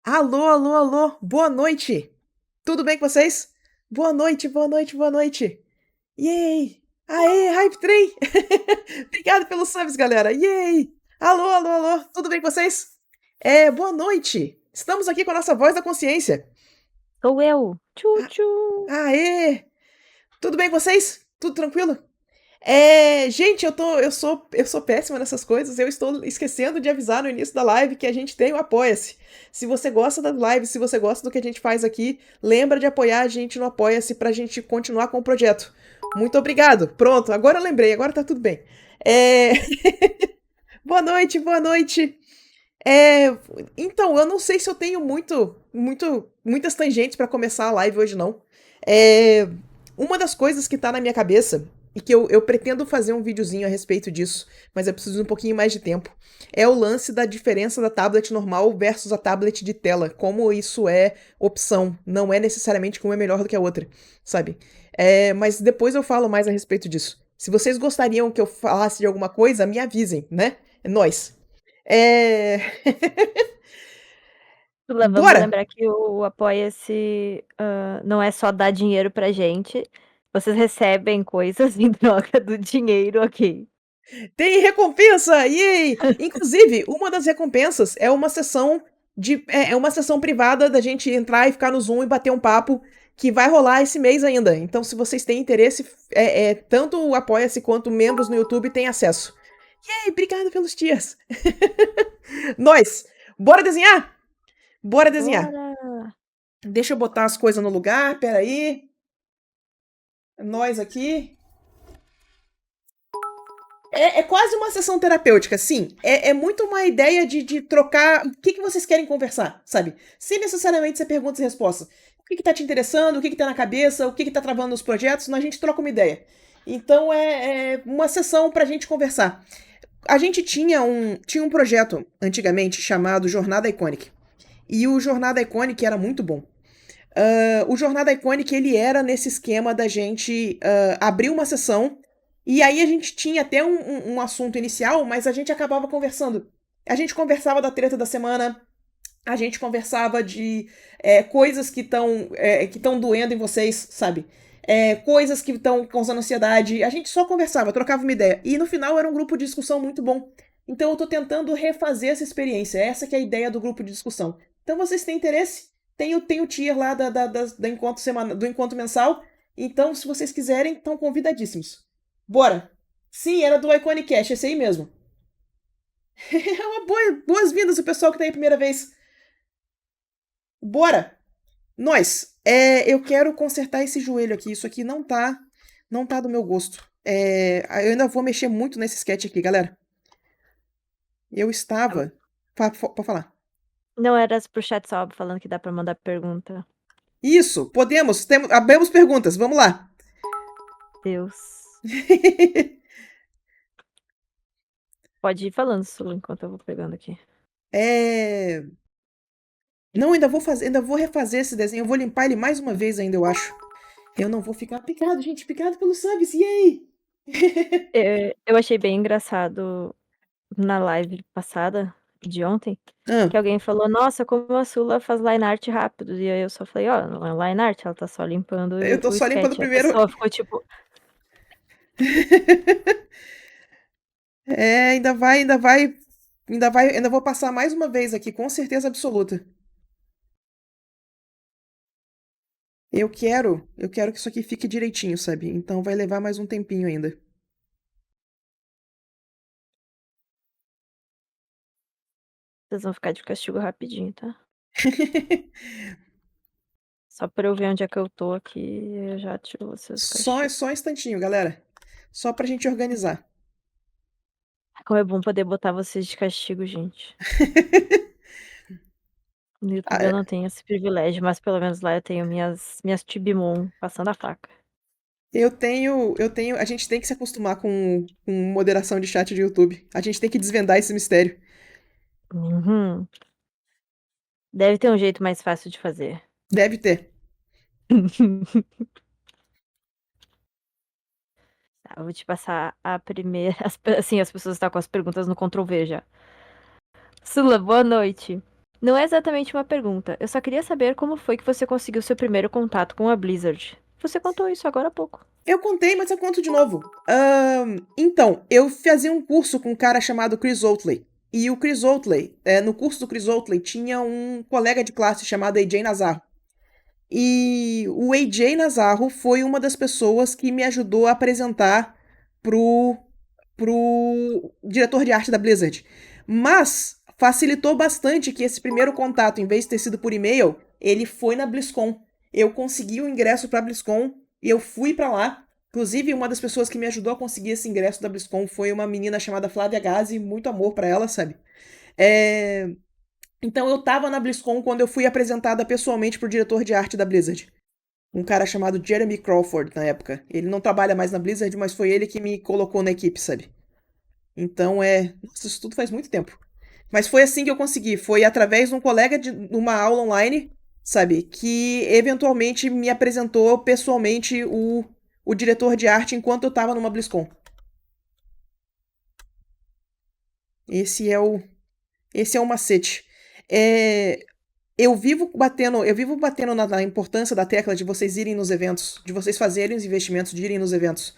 Alô, alô, alô, boa noite! Tudo bem com vocês? Boa noite, boa noite, boa noite! Yay! Aê, Hype Train! Obrigado pelos subs, galera! Yay! Alô, alô, alô, tudo bem com vocês? Boa noite! Estamos aqui com a nossa voz da consciência. Sou eu. Tchu, A- tchu. Aê! Tudo bem com vocês? Tudo tranquilo? Gente, eu sou péssima nessas coisas. Eu estou esquecendo de avisar no início da live que a gente tem o Apoia-se. Se você gosta das lives, se você gosta do que a gente faz aqui, lembra de apoiar a gente no Apoia-se pra gente continuar com o projeto. Muito obrigado. Pronto, agora eu lembrei, agora tá tudo bem. É... Boa noite, boa noite. É... Então, eu não sei se eu tenho muitas tangentes pra começar a live hoje, não. É... Uma das coisas que tá na minha cabeça, e que eu pretendo fazer um videozinho a respeito disso, mas eu preciso de um pouquinho mais de tempo, é o lance da diferença da tablet normal versus a tablet de tela. Como isso é opção, não é necessariamente que uma é melhor do que a outra, sabe? Mas depois eu falo mais a respeito disso. Se vocês gostariam que eu falasse de alguma coisa, me avisem, né? É nóis. É... Sula, vamos Bora! lembrar que o Apoia-se não é só dar dinheiro pra gente. Vocês recebem coisas em troca do dinheiro, ok? Tem recompensa! Yay! Inclusive, uma das recompensas é uma sessão é uma sessão privada da gente entrar e ficar no Zoom e bater um papo que vai rolar esse mês ainda. Então, se vocês têm interesse, tanto o Apoia-se quanto membros no YouTube têm acesso. Yay! Obrigado pelos tias! Nós! Bora desenhar? Bora desenhar! Bora! Deixa eu botar as coisas no lugar, peraí. Nós aqui. É quase uma sessão terapêutica, sim. É muito uma ideia de trocar. O que vocês querem conversar, sabe? Sem necessariamente ser perguntas e respostas. O que tá te interessando, o que tá na cabeça, o que tá travando nos projetos, a gente troca uma ideia. Então é uma sessão pra gente conversar. A gente tinha um projeto antigamente chamado Jornada Iconic. E o Jornada Iconic era muito bom. O Jornada Iconic, ele era nesse esquema da gente abrir uma sessão e aí a gente tinha até um assunto inicial, mas a gente acabava conversando. A gente conversava da treta da semana, a gente conversava de coisas que estão doendo em vocês, sabe? Coisas que estão causando ansiedade. A gente só conversava, trocava uma ideia. E no final era um grupo de discussão muito bom. Então eu tô tentando refazer essa experiência. Essa que é a ideia do grupo de discussão. Então vocês têm interesse? Tem o tier lá da encontro do encontro mensal. Então, se vocês quiserem, estão convidadíssimos. Bora! Sim, era do Iconic Cash, esse aí mesmo. É uma boas-vindas o pessoal que tá aí a primeira vez. Bora! Nós, eu quero consertar esse joelho aqui. Isso aqui não tá do meu gosto. Eu ainda vou mexer muito nesse sketch aqui, galera. Eu estava. Pode falar. Não era pro chat só falando que dá pra mandar pergunta. Isso, podemos. Abemos perguntas. Vamos lá. Deus. Pode ir falando, Sula, enquanto eu vou pegando aqui. é... Não, ainda vou refazer esse desenho. Eu vou limpar ele mais uma vez ainda, eu acho. Eu não vou ficar picado, gente. Picado pelo subs. Yay! Eu achei bem engraçado na live passada, de ontem, Ah, que alguém falou: "Nossa, como a Sula faz line art rápido", e aí eu só falei: "Ó, não é line art, ela tá só limpando eu tô o só limpando o sketch". A primeiro. pessoa ficou tipo: Ainda vou passar mais uma vez aqui, com certeza absoluta. Eu quero que isso aqui fique direitinho, sabe? Então vai levar mais um tempinho ainda. "Vocês vão ficar de castigo rapidinho, tá? Só pra eu ver onde é que eu tô aqui, eu já tiro vocês do castigo". Só um instantinho, galera. Só pra gente organizar. Como é bom poder botar vocês de castigo, gente. No YouTube eu Ah, não tenho esse privilégio, mas pelo menos lá eu tenho minhas Tibimon passando a faca. a gente tem que se acostumar com moderação de chat de YouTube. A gente tem que desvendar esse mistério. Uhum. Deve ter um jeito mais fácil de fazer. Deve ter. Tá, eu vou te passar a primeira. Assim, as pessoas estão com as perguntas no Ctrl V já. Sula, boa noite. Não é exatamente uma pergunta. Eu só queria saber como foi que você conseguiu seu primeiro contato com a Blizzard. Você contou isso agora há pouco. Eu contei, mas eu conto de novo. Então, eu fazia um curso com um cara chamado Chris Oatley. E o Chris Oatley, no curso do Chris Oatley, tinha um colega de classe chamado AJ Nazarro. E o AJ Nazarro foi uma das pessoas que me ajudou a apresentar pro, pro diretor de arte da Blizzard. Mas facilitou bastante que esse primeiro contato, em vez de ter sido por e-mail, ele foi na BlizzCon. Eu consegui o ingresso pra BlizzCon e eu fui pra lá. Inclusive, uma das pessoas que me ajudou a conseguir esse ingresso da BlizzCon foi uma menina chamada Flávia Gazi, muito amor pra ela, sabe? É... Então eu tava na BlizzCon quando eu fui apresentada pessoalmente pro diretor de arte da Blizzard. Um cara chamado Jeremy Crawford na época. Ele não trabalha mais na Blizzard, mas foi ele que me colocou na equipe, sabe? Então é. Nossa, isso tudo faz muito tempo. Mas foi assim que eu consegui. Foi através de um colega de uma aula online, sabe? Que eventualmente me apresentou pessoalmente o diretor de arte enquanto eu tava numa BlizzCon. Esse é o. Esse é o macete. É, eu vivo batendo na importância da tecla de vocês irem nos eventos, de vocês fazerem os investimentos, de irem nos eventos.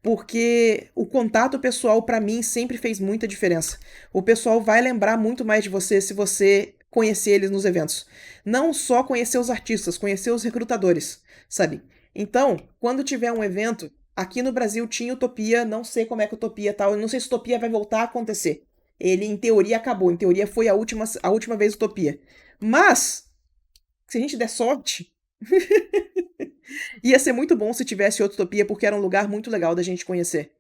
Porque o contato pessoal, pra mim, sempre fez muita diferença. O pessoal vai lembrar muito mais de você se você conhecer eles nos eventos. Não só conhecer os artistas, conhecer os recrutadores, sabe? Então, quando tiver um evento, aqui no Brasil tinha Utopia, não sei como é que Utopia tá, eu não sei se Utopia vai voltar a acontecer. Ele, em teoria, acabou. Em teoria, foi a última vez Utopia. Mas, se a gente der sorte, ia ser muito bom se tivesse outra Utopia, porque era um lugar muito legal da gente conhecer.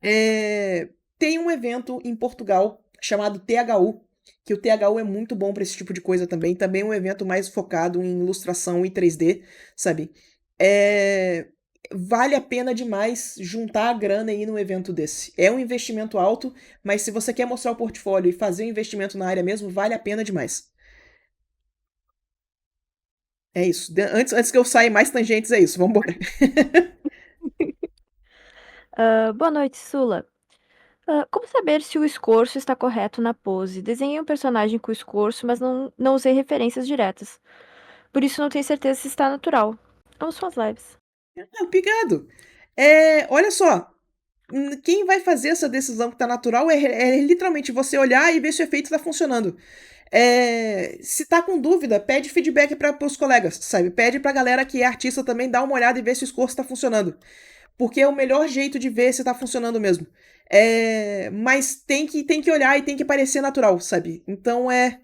É, Tem um evento em Portugal chamado THU, que o THU é muito bom para esse tipo de coisa também. Também é um evento mais focado em ilustração e 3D, sabe? É, Vale a pena demais juntar a grana aí num evento desse. É um investimento alto, mas se você quer mostrar o portfólio e fazer um investimento na área mesmo, vale a pena demais. É isso. Antes que eu saia em mais tangentes, é isso. Vambora. Boa noite, Sula. Como saber se o escorço está correto na pose? Desenhei um personagem com escorço, mas não usei referências diretas. Por isso não tenho certeza se está natural. Amo suas lives. Obrigado. Olha só. Quem vai fazer essa decisão que tá natural é literalmente você olhar e ver se o efeito tá funcionando. Se tá com dúvida, pede feedback para os colegas, sabe? Pede pra galera que é artista também dar uma olhada e ver se o esforço tá funcionando. Porque é o melhor jeito de ver se tá funcionando mesmo. Mas tem que olhar e tem que parecer natural, sabe? Então é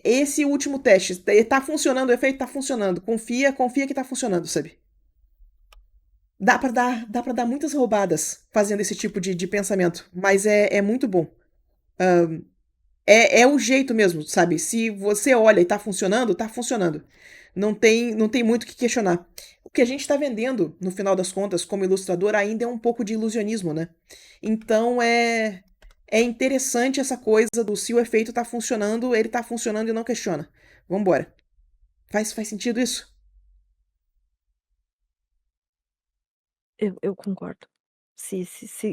esse o último teste. Tá funcionando, o efeito tá funcionando. Confia que tá funcionando, sabe? Dá pra dar muitas roubadas fazendo esse tipo de pensamento, mas é muito bom. É o jeito mesmo, sabe? Se você olha e tá funcionando, tá funcionando. Não tem muito o que questionar. O que a gente tá vendendo, no final das contas, como ilustrador, ainda é um pouco de ilusionismo, né? Então é interessante essa coisa do se o efeito tá funcionando, ele tá funcionando e não questiona. Vambora. Faz sentido isso? Eu concordo. Se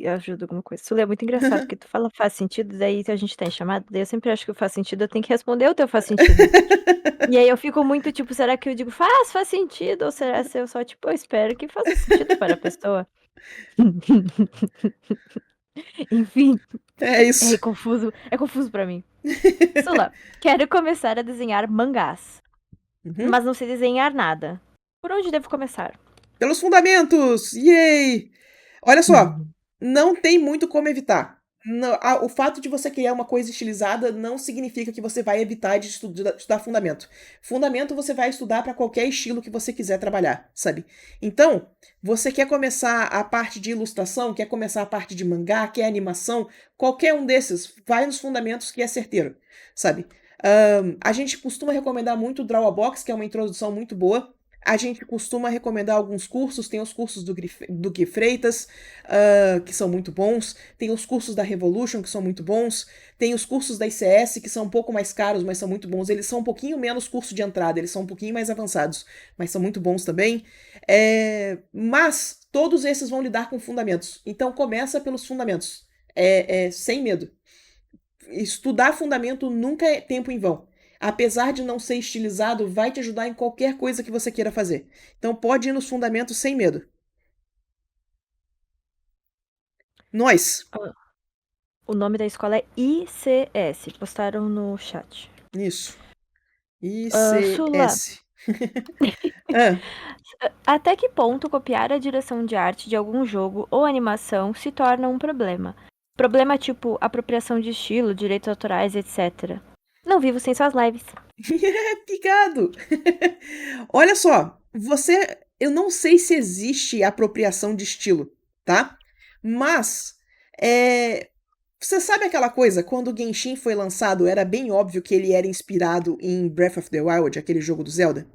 ajuda alguma coisa. Sula, é muito engraçado, porque tu fala faz sentido, daí a gente tá em chamada, daí eu sempre acho que o faz sentido, eu tenho que responder o teu faz sentido. E aí eu fico muito tipo, será que eu digo faz sentido? Ou será se eu só, tipo, eu espero que faça sentido para a pessoa? Enfim, É isso. é confuso pra mim. Sula, quero começar a desenhar mangás, Uhum. mas não sei desenhar nada. Por onde devo começar? Pelos fundamentos! Yay! Olha só, Uhum. não tem muito como evitar. O fato de você criar uma coisa estilizada não significa que você vai evitar de estudar fundamento. Fundamento você vai estudar para qualquer estilo que você quiser trabalhar, sabe? Então, você quer começar a parte de ilustração, quer começar a parte de mangá, quer animação, qualquer um desses, vai nos fundamentos que é certeiro, sabe? A gente costuma recomendar muito o Drawabox, que é uma introdução muito boa. A gente costuma recomendar alguns cursos, tem os cursos do Gui Freitas, que são muito bons, tem os cursos da Revolution, que são muito bons, tem os cursos da ICS, que são um pouco mais caros, mas são muito bons. Eles são um pouquinho menos curso de entrada, eles são um pouquinho mais avançados, mas são muito bons também. Mas todos esses vão lidar com fundamentos, então começa pelos fundamentos, sem medo. estudar fundamento nunca é tempo em vão. Apesar de não ser estilizado, vai te ajudar em qualquer coisa que você queira fazer. Então pode ir nos fundamentos sem medo. Nós. O nome da escola é ICS. Postaram no chat. Isso. Sula, ICS. Ah, até que ponto copiar a direção de arte de algum jogo ou animação se torna um problema? Problema tipo apropriação de estilo, direitos autorais, etc. Não vivo sem suas lives. picado. Olha só, eu não sei se existe apropriação de estilo, tá? Mas você sabe aquela coisa, quando o Genshin foi lançado, era bem óbvio que ele era inspirado em Breath of the Wild, aquele jogo do Zelda?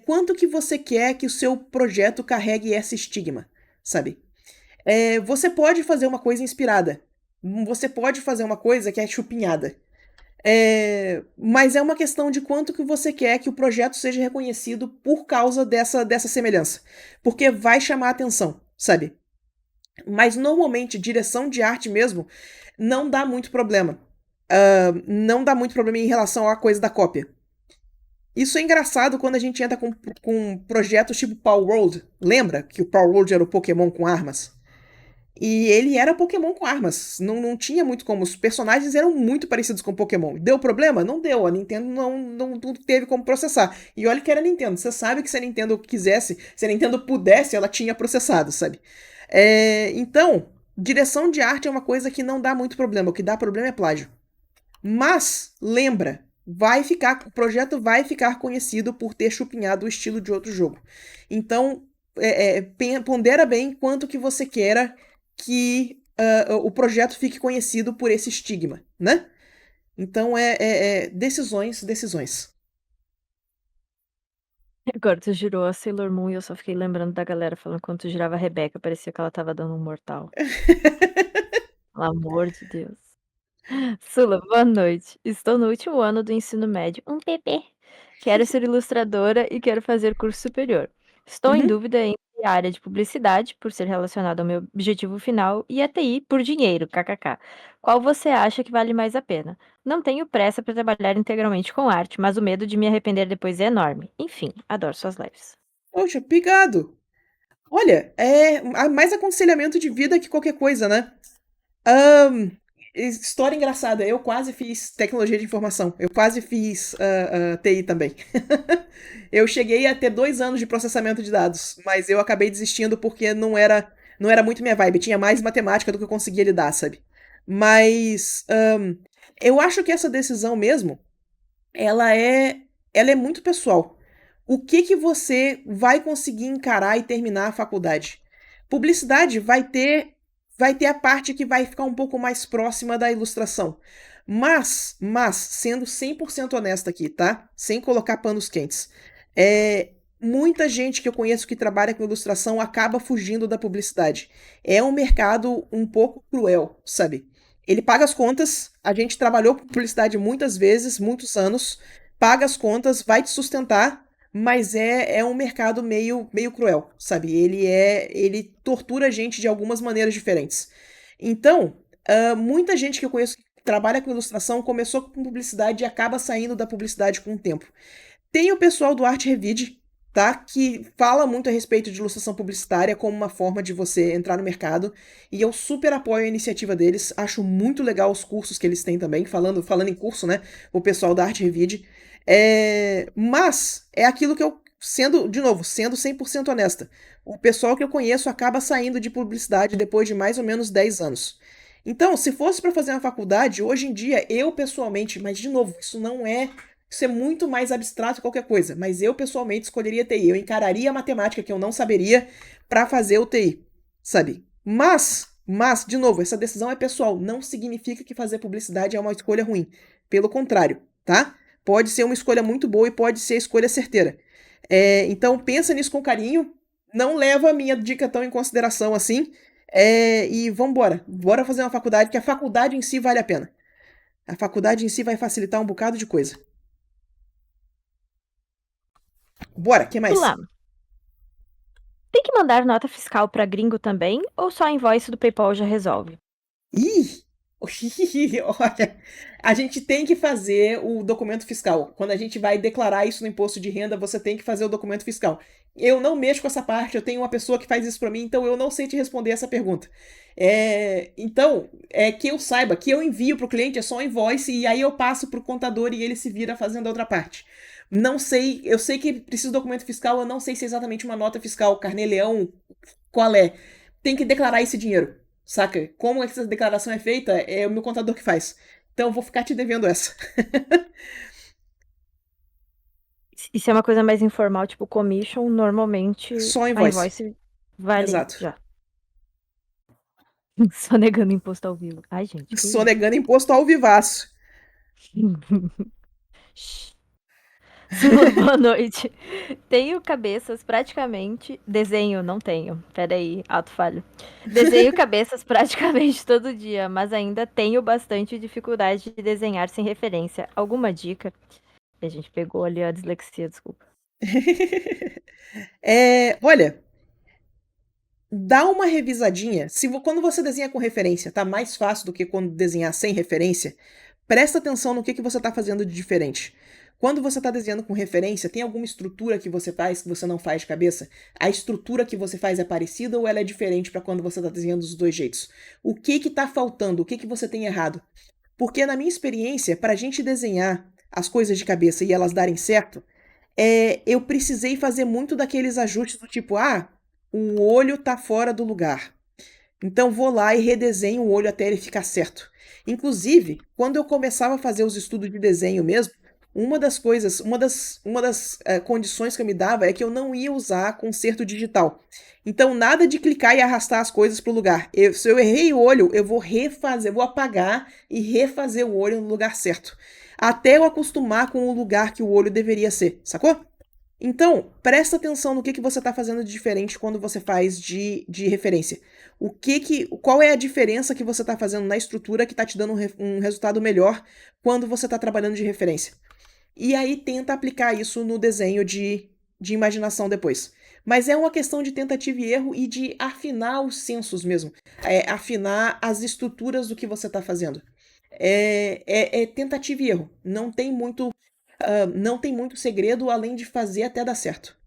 Quanto que você quer que o seu projeto carregue esse estigma, sabe? Você pode fazer uma coisa inspirada. Você pode fazer uma coisa que é chupinhada. Mas é uma questão de quanto que você quer que o projeto seja reconhecido por causa dessa semelhança. Porque vai chamar atenção, sabe? Mas normalmente, direção de arte mesmo, não dá muito problema. Não dá muito problema em relação à coisa da cópia. Isso é engraçado quando a gente entra com projetos tipo Power World. Lembra que o Power World era o Pokémon com armas? E ele era Pokémon com armas. Não tinha muito como. Os personagens eram muito parecidos com Pokémon. Deu problema? Não deu. A Nintendo não teve como processar. E olha que era a Nintendo. Você sabe que se a Nintendo quisesse, se a Nintendo pudesse, ela tinha processado, sabe? Então, direção de arte é uma coisa que não dá muito problema. O que dá problema é plágio. Mas, lembra, o projeto vai ficar conhecido por ter chupinhado o estilo de outro jogo. Então, pondera bem quanto que você queira que o projeto fique conhecido por esse estigma, né? Então, decisões. Agora tu girou a Sailor Moon e eu só fiquei lembrando da galera falando quando tu girava a Rebeca, parecia que ela tava dando um mortal. Pelo amor de Deus. Sula, boa noite. Estou no último ano do ensino médio, um bebê. Quero ser ilustradora e quero fazer curso superior. Estou em Uhum. dúvida entre a área de publicidade, por ser relacionada ao meu objetivo final, e a TI por dinheiro, kkk. Qual você acha que vale mais a pena? Não tenho pressa para trabalhar integralmente com arte, mas o medo de me arrepender depois é enorme. Enfim, adoro suas lives. Poxa, pegado. Olha, mais aconselhamento de vida que qualquer coisa, né? História engraçada. Eu quase fiz tecnologia de informação. Eu quase fiz TI também. Eu cheguei a ter 2 anos de processamento de dados, mas eu acabei desistindo porque não era muito minha vibe. Tinha mais matemática do que eu conseguia lidar, sabe? Mas eu acho que essa decisão mesmo, ela é muito pessoal. O que você vai conseguir encarar e terminar a faculdade? Publicidade vai ter a parte que vai ficar um pouco mais próxima da ilustração. Mas sendo 100% honesta aqui, tá? Sem colocar panos quentes. Muita gente que eu conheço que trabalha com ilustração acaba fugindo da publicidade. É um mercado um pouco cruel, sabe? Ele paga as contas, a gente trabalhou com publicidade muitas vezes, muitos anos, paga as contas, vai te sustentar, mas é um mercado meio cruel, sabe? Ele tortura a gente de algumas maneiras diferentes. Então, muita gente que eu conheço que trabalha com ilustração começou com publicidade e acaba saindo da publicidade com o tempo. Tem o pessoal do Arte Revide, tá? Que fala muito a respeito de ilustração publicitária como uma forma de você entrar no mercado. E eu super apoio a iniciativa deles. Acho muito legal os cursos que eles têm também. Falando em curso, né? O pessoal da Arte Revide. Mas é aquilo que eu, sendo 100% honesta, o pessoal que eu conheço acaba saindo de publicidade depois de mais ou menos 10 anos. Então, se fosse para fazer uma faculdade, hoje em dia, eu pessoalmente, mas de novo, isso é muito mais abstrato que qualquer coisa, mas eu pessoalmente escolheria TI. Eu encararia a matemática que eu não saberia para fazer o TI, sabe? Mas, de novo, essa decisão é pessoal. Não significa que fazer publicidade é uma escolha ruim. Pelo contrário, tá? Pode ser uma escolha muito boa e pode ser a escolha certeira. Então pensa nisso com carinho. Não leva a minha dica tão em consideração assim. E vambora. Bora fazer uma faculdade, que a faculdade em si vale a pena. A faculdade em si vai facilitar um bocado de coisa. Bora, que mais? Sula, tem que mandar nota fiscal para gringo também ou só a invoice do PayPal já resolve? Ih! Olha, a gente tem que fazer o documento fiscal. Quando a gente vai declarar isso no imposto de renda, você tem que fazer o documento fiscal. Eu não mexo com essa parte, eu tenho uma pessoa que faz isso para mim, então eu não sei te responder essa pergunta. Então, que eu saiba, que eu envio para o cliente é só um invoice e aí eu passo para o contador e ele se vira fazendo a outra parte. Não sei, eu sei que precisa de documento fiscal, eu não sei se é exatamente uma nota fiscal, carnê-leão, qual é. Tem que declarar esse dinheiro. Saca? Como essa declaração é feita, é o meu contador que faz. Então eu vou ficar te devendo essa. E se é uma coisa mais informal, tipo commission, normalmente Só a invoice. invoice vale Exato. já. Só negando imposto ao vivo. Ai, gente, que isso? Sonegando imposto ao vivaço. Sua boa noite. Tenho cabeças praticamente. Desenho, não tenho. Peraí, ato falho. Desenho cabeças praticamente todo dia, mas ainda tenho bastante dificuldade de desenhar sem referência. Alguma dica? A gente pegou ali a dislexia, desculpa. Olha, dá uma revisadinha. Quando você desenha com referência, tá mais fácil do que quando desenhar sem referência. Presta atenção no que você está fazendo de diferente. Quando você está desenhando com referência, tem alguma estrutura que você faz que você não faz de cabeça? A estrutura que você faz é parecida ou ela é diferente para quando você está desenhando dos dois jeitos? O que está faltando? O que você tem errado? Porque na minha experiência, para a gente desenhar as coisas de cabeça e elas darem certo, eu precisei fazer muito daqueles ajustes do tipo, o olho tá fora do lugar. Então vou lá e redesenho o olho até ele ficar certo. Inclusive, quando eu começava a fazer os estudos de desenho mesmo, uma das condições que eu me dava é que eu não ia usar conserto digital. Então nada de clicar e arrastar as coisas para o lugar. Se eu errei o olho, eu vou refazer, vou apagar e refazer o olho no lugar certo. Até eu acostumar com o lugar que o olho deveria ser, sacou? Então, presta atenção no que você está fazendo de diferente quando você faz de referência. Qual é a diferença que você está fazendo na estrutura que está te dando um resultado melhor quando você está trabalhando de referência. E aí tenta aplicar isso no desenho de imaginação depois. Mas é uma questão de tentativa e erro e de afinar os sensos mesmo. Afinar as estruturas do que você está fazendo. É tentativa e erro. Não tem muito segredo além de fazer até dar certo.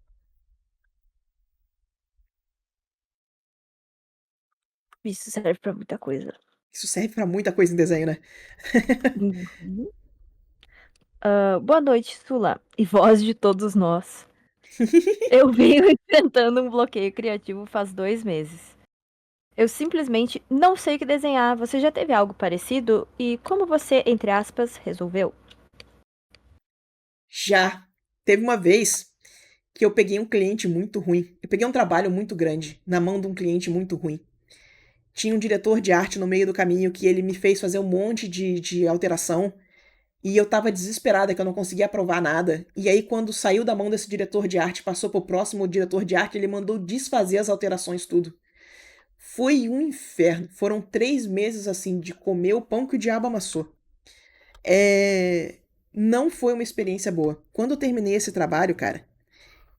Isso serve pra muita coisa. Isso serve pra muita coisa em desenho, né? Uhum. Boa noite, Sula. E voz de todos nós. Eu venho enfrentando um bloqueio criativo faz 2 meses. Eu simplesmente não sei o que desenhar. Você já teve algo parecido? E como você, entre aspas, resolveu? Já teve uma vez que eu peguei um cliente muito ruim. Eu peguei um trabalho muito grande na mão de um cliente muito ruim. Tinha um diretor de arte no meio do caminho que ele me fez fazer um monte de alteração. E eu tava desesperada que eu não conseguia aprovar nada. E aí, quando saiu da mão desse diretor de arte, passou pro próximo diretor de arte, ele mandou desfazer as alterações, tudo. Foi um inferno. Foram 3 meses assim de comer o pão que o diabo amassou. Não foi uma experiência boa. Quando eu terminei esse trabalho, cara,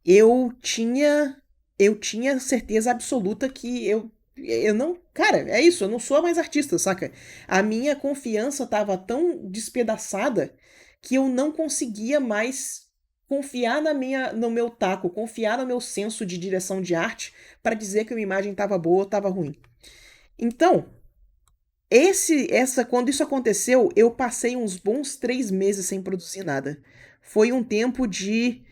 eu tinha eu tinha certeza absoluta que eu não, cara, é isso, eu não sou mais artista, saca? A minha confiança tava tão despedaçada que eu não conseguia mais confiar no meu taco, confiar no meu senso de direção de arte para dizer que uma imagem tava boa ou tava ruim. Então, quando isso aconteceu, eu passei uns bons 3 meses sem produzir nada. Foi um tempo de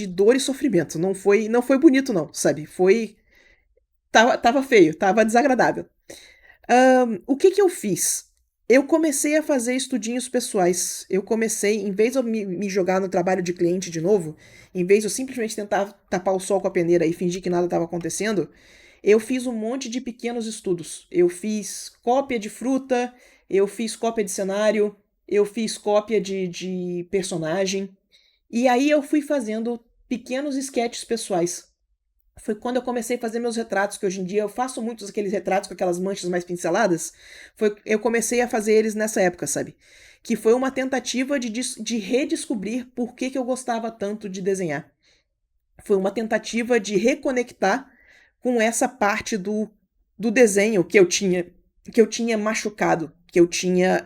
dor e sofrimento. Não foi bonito, não, sabe? Tava feio, tava desagradável. O que eu fiz? Eu comecei a fazer estudinhos pessoais. Eu comecei, em vez de eu me jogar no trabalho de cliente de novo, em vez de eu simplesmente tentar tapar o sol com a peneira e fingir que nada estava acontecendo, eu fiz um monte de pequenos estudos. Eu fiz cópia de fruta, eu fiz cópia de cenário, eu fiz cópia de personagem. E aí eu fui fazendo pequenos esquetes pessoais. Foi quando eu comecei a fazer meus retratos, que hoje em dia eu faço muitos daqueles retratos com aquelas manchas mais pinceladas. Eu comecei a fazer eles nessa época, sabe? Que foi uma tentativa de redescobrir por que eu gostava tanto de desenhar. Foi uma tentativa de reconectar com essa parte do desenho que eu tinha que eu tinha machucado, que eu tinha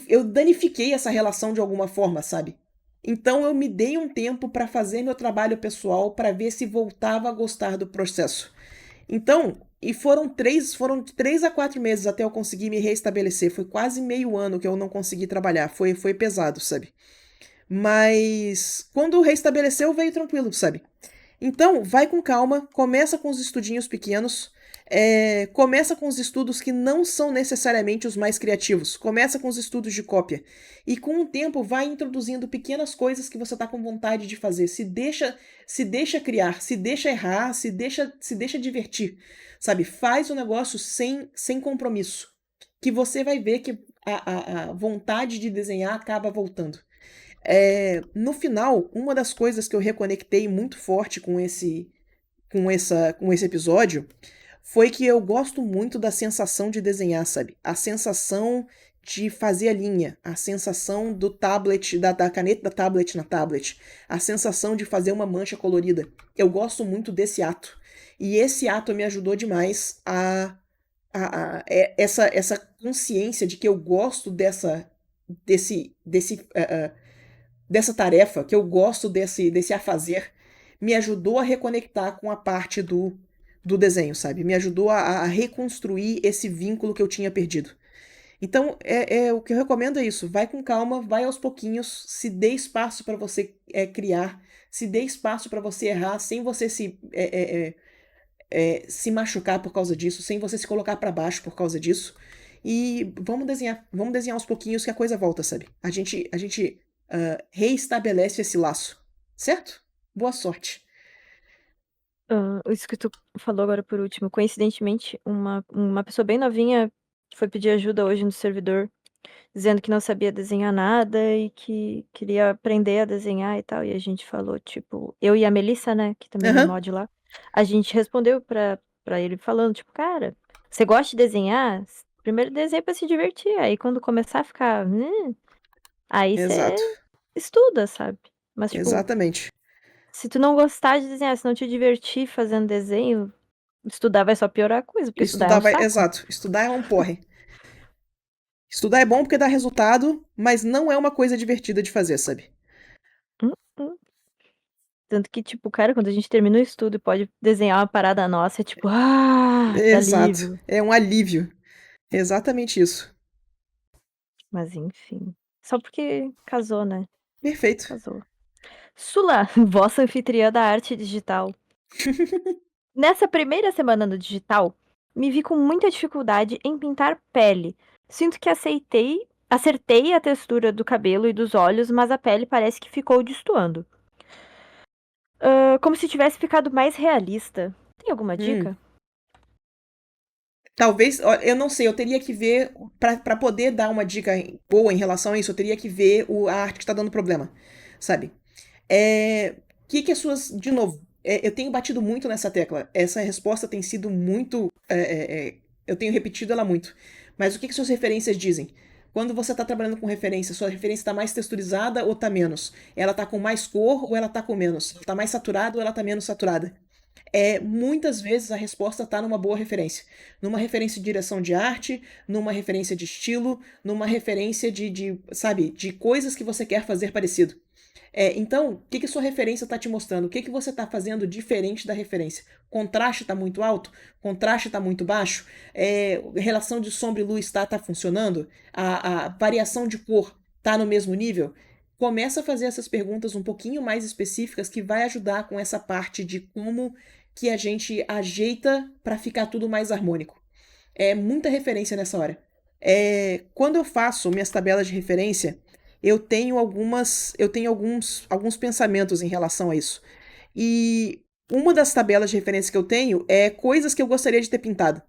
eu danifiquei essa relação de alguma forma, sabe? Então eu me dei um tempo para fazer meu trabalho pessoal para ver se voltava a gostar do processo. Então, e foram 3 a 4 meses até eu conseguir me reestabelecer. Foi quase meio ano que eu não consegui trabalhar. Foi pesado, sabe? Mas quando reestabeleceu, veio tranquilo, sabe? Então, vai com calma, começa com os estudinhos pequenos, começa com os estudos que não são necessariamente os mais criativos, começa com os estudos de cópia. E com o tempo vai introduzindo pequenas coisas que você está com vontade de fazer. Se deixa criar, se deixa errar, se deixa divertir, sabe? Faz o negócio sem compromisso, que você vai ver que a vontade de desenhar acaba voltando. No final, uma das coisas que eu reconectei muito forte com esse episódio foi que eu gosto muito da sensação de desenhar, sabe? A sensação de fazer a linha, a sensação do tablet, da caneta da tablet na tablet, a sensação de fazer uma mancha colorida. Eu gosto muito desse ato. E esse ato me ajudou demais essa consciência de que eu gosto dessa tarefa, que eu gosto desse a fazer, me ajudou a reconectar com a parte do desenho, sabe? Me ajudou a reconstruir esse vínculo que eu tinha perdido. Então, o que eu recomendo é isso. Vai com calma, vai aos pouquinhos, se dê espaço para você criar, se dê espaço para você errar, sem você se machucar por causa disso, sem você se colocar para baixo por causa disso. E vamos desenhar aos pouquinhos que a coisa volta, sabe? A gente reestabelece esse laço, certo? Boa sorte. Isso que tu falou agora por último, coincidentemente, uma pessoa bem novinha foi pedir ajuda hoje no servidor, dizendo que não sabia desenhar nada e que queria aprender a desenhar e tal, e a gente falou, tipo, eu e a Melissa, né, que também é Aham, mod lá, a gente respondeu pra ele falando, tipo: "Cara, você gosta de desenhar? Primeiro desenha pra se divertir, aí quando começar a ficar, aí você exato. estuda, sabe". Mas, tipo, Exatamente. se tu não gostar de desenhar, se não te divertir fazendo desenho, estudar vai só piorar a coisa, porque estudar é Estudar um vai. saco. Exato. Estudar é um porre. Estudar é bom porque dá resultado, mas não é uma coisa divertida de fazer, sabe? Mm. Tanto que, tipo, cara, quando a gente termina o estudo e pode desenhar uma parada nossa, é tipo: "Ah, que Exato. alívio". É um alívio. Exatamente isso. Mas enfim, só porque casou, né, Perfeito. casou. Sula, vossa anfitriã da arte digital. Nessa primeira semana no digital, me vi com muita dificuldade em pintar pele. Sinto que acertei a textura do cabelo e dos olhos, mas a pele parece que ficou destoando. Como se tivesse ficado mais realista. Tem alguma Hum. dica? Talvez, ó, eu não sei, eu teria que ver, pra poder dar uma dica boa em relação a isso, eu teria que ver a arte que tá dando problema, sabe? Que as suas. De novo, eu tenho batido muito nessa tecla. Essa resposta tem sido muito. Eu tenho repetido ela muito. Mas o que suas referências dizem? Quando você está trabalhando com referência, sua referência está mais texturizada ou está menos? Ela está com mais cor ou ela está com menos? Ela está mais saturada ou ela está menos saturada? Muitas vezes a resposta está numa boa referência. Numa referência de direção de arte, numa referência de estilo, numa referência sabe, de coisas que você quer fazer parecido. Então, o que sua referência está te mostrando? O que você está fazendo diferente da referência? Contraste está muito alto? Contraste está muito baixo? Relação de sombra e luz tá funcionando? A variação de cor está no mesmo nível? Começa a fazer essas perguntas um pouquinho mais específicas que vai ajudar com essa parte de como que a gente ajeita para ficar tudo mais harmônico. Muita referência nessa hora. Quando eu faço minhas tabelas de referência, eu tenho alguns pensamentos em relação a isso. E uma das tabelas de referência que eu tenho é coisas que eu gostaria de ter pintado.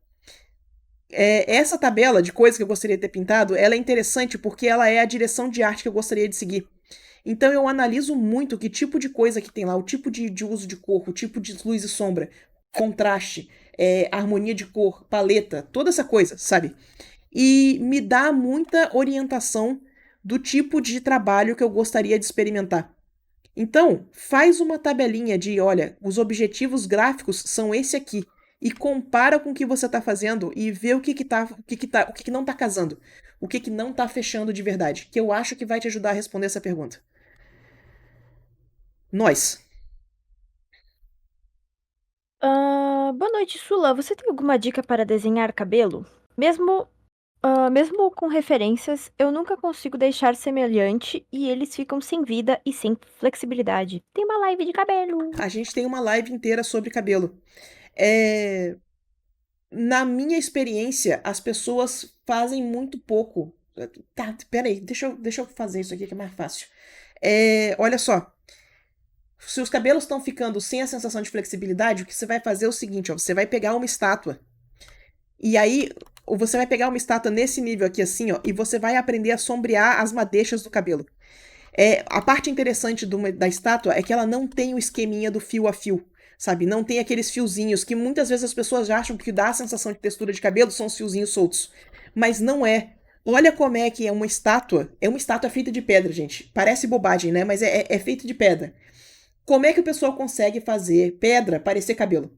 Essa tabela de coisas que eu gostaria de ter pintado, ela é interessante porque ela é a direção de arte que eu gostaria de seguir. Então eu analiso muito que tipo de coisa que tem lá, o tipo de uso de cor, o tipo de luz e sombra, contraste, harmonia de cor, paleta, toda essa coisa, sabe? E me dá muita orientação do tipo de trabalho que eu gostaria de experimentar. Então, faz uma tabelinha de, olha, os objetivos gráficos são esse aqui. e compara com o que você tá fazendo e vê o que não tá casando, o que não tá fechando de verdade, que eu acho que vai te ajudar a responder essa pergunta. Nós. Boa noite, Sula. Você tem alguma dica para desenhar cabelo? Mesmo, mesmo com referências, eu nunca consigo deixar semelhante e eles ficam sem vida e sem flexibilidade. Tem uma live de cabelo. A gente tem uma live inteira sobre cabelo. É... Na minha experiência, as pessoas fazem muito pouco. Tá, peraí, deixa eu fazer isso aqui que é mais fácil. Olha só. Se os cabelos estão ficando sem a sensação de flexibilidade, o que você vai fazer é o seguinte, ó, você vai pegar uma estátua. E aí, você vai pegar uma estátua nesse nível aqui assim, ó, e você vai aprender a sombrear as madeixas do cabelo. A parte interessante da estátua é que ela não tem o esqueminha do fio a fio, sabe? Não tem aqueles fiozinhos que muitas vezes as pessoas acham que dá a sensação de textura de cabelo são os fiozinhos soltos. Mas não é. Olha como é que é uma estátua. É uma estátua feita de pedra, gente. Parece bobagem, né? Mas é feito de pedra. Como é que o pessoal consegue fazer pedra parecer cabelo?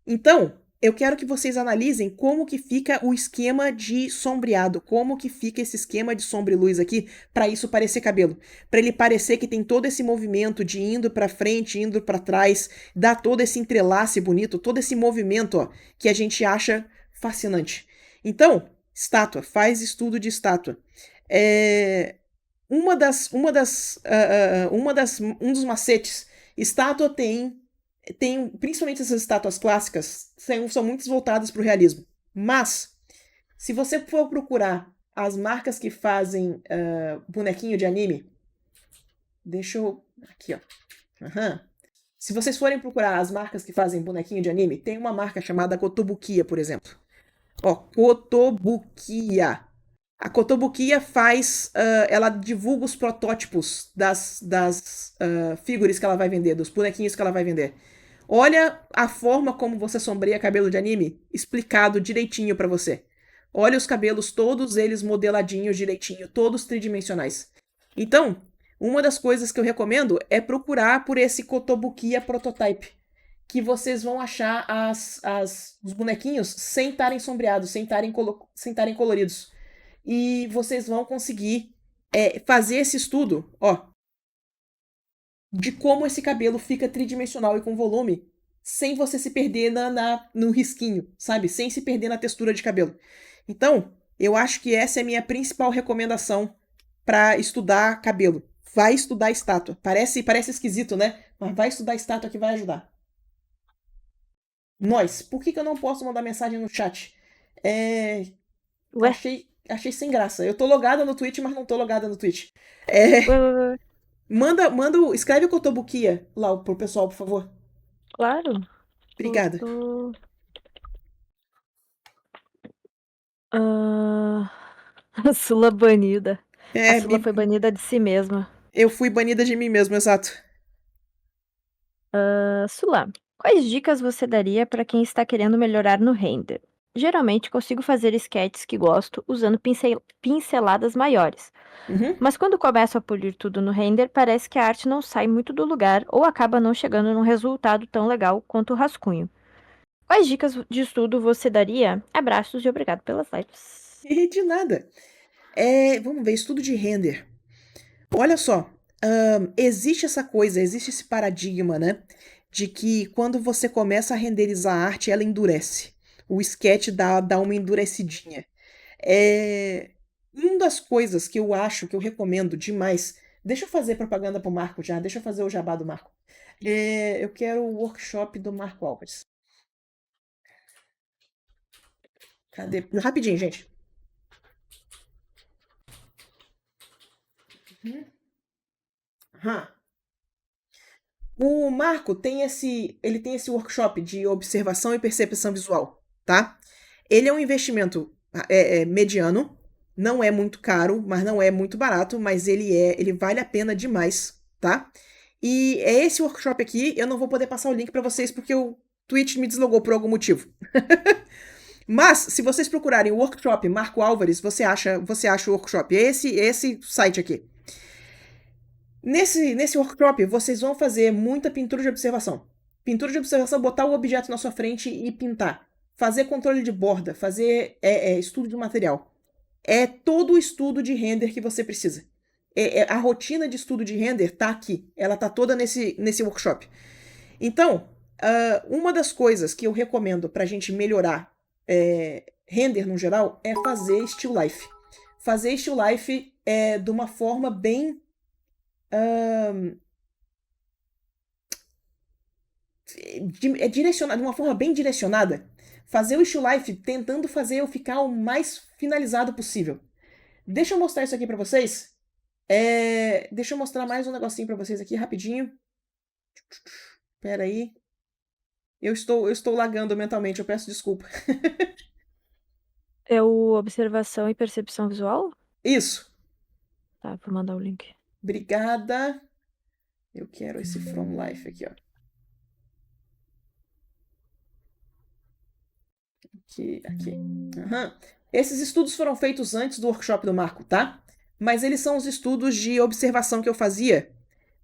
Então, eu quero que vocês analisem como que fica o esquema de sombreado, como que fica esse esquema de sombra e luz aqui para isso parecer cabelo, para ele parecer que tem todo esse movimento de indo para frente, indo para trás, dá todo esse entrelace bonito, todo esse movimento, ó, que a gente acha fascinante. Então, estátua, faz estudo de estátua. Um dos macetes, estátua tem principalmente essas estátuas clássicas, são muito voltadas para o realismo. Mas, se você for procurar as marcas que fazem bonequinho de anime, deixa eu. Aqui, ó. Uhum. Se vocês forem procurar as marcas que fazem bonequinho de anime, tem uma marca chamada Kotobukiya, por exemplo. Ó, Kotobukiya. A Kotobukiya ela divulga os protótipos das figuras que ela vai vender, dos bonequinhos que ela vai vender. Olha a forma como você sombreia cabelo de anime, explicado direitinho pra você. Olha os cabelos, todos eles modeladinhos direitinho, todos tridimensionais. Então, uma das coisas que eu recomendo é procurar por esse Kotobukiya Prototype, que vocês vão achar os bonequinhos sem estarem sombreados, sem estarem coloridos. E vocês vão conseguir fazer esse estudo, ó, de como esse cabelo fica tridimensional e com volume, sem você se perder no risquinho, sabe? Sem se perder na textura de cabelo. Então, eu acho que essa é a minha principal recomendação para estudar cabelo. Vai estudar estátua. Parece esquisito, né? Mas vai estudar estátua que vai ajudar. Por que eu não posso mandar mensagem no chat? Ué? Achei sem graça. Eu tô logada no Twitch, mas não tô logada no Twitch. Ué. Escreve o Kotobukiya lá pro pessoal, por favor. Claro. Obrigada. A Sula banida. A Sula foi banida de si mesma. Eu fui banida de mim mesmo, exato. Sula, quais dicas você daria para quem está querendo melhorar no render? Geralmente consigo fazer sketches que gosto usando pinceladas maiores. Uhum. Mas quando começo a polir tudo no render, parece que a arte não sai muito do lugar ou acaba não chegando num resultado tão legal quanto o rascunho. Quais dicas de estudo você daria? Abraços e obrigado pelas lives. De nada. Vamos ver, estudo de render. Olha só, existe essa coisa, existe esse paradigma, né? De que quando você começa a renderizar a arte, ela endurece. O sketch dá uma endurecidinha. Uma das coisas que eu acho, que eu recomendo demais. Deixa eu fazer propaganda pro Marco já, deixa eu fazer o jabá do Marco. Eu quero o workshop do Marco Álvares. Cadê? Rapidinho, gente. O Marco ele tem esse workshop de observação e percepção visual, tá? Ele é um investimento mediano, não é muito caro, mas não é muito barato, mas ele vale a pena demais, tá? E é esse workshop aqui, eu não vou poder passar o link para vocês porque o Twitch me deslogou por algum motivo. Mas, se vocês procurarem o workshop Marco Álvares, você acha o workshop. É esse site aqui. Nesse workshop, vocês vão fazer muita pintura de observação. Pintura de observação, botar o objeto na sua frente e pintar. Fazer controle de borda, fazer estudo de material. É todo o estudo de render que você precisa. A rotina de estudo de render tá aqui. Ela tá toda nesse workshop. Então, uma das coisas que eu recomendo pra gente melhorar render no geral é fazer still life. Fazer still life de uma forma bem direcionada, de uma forma bem direcionada. Fazer o still life tentando fazer eu ficar o mais finalizado possível. Deixa eu mostrar isso aqui pra vocês. Deixa eu mostrar mais um negocinho pra vocês aqui rapidinho. Pera aí. Eu estou lagando mentalmente, eu peço desculpa. É o observação e percepção visual? Isso. Tá, vou mandar o link. Obrigada. Eu quero esse From Life aqui, ó. Aqui. Uhum. Esses estudos foram feitos antes do workshop do Marco, tá? Mas eles são os estudos de observação que eu fazia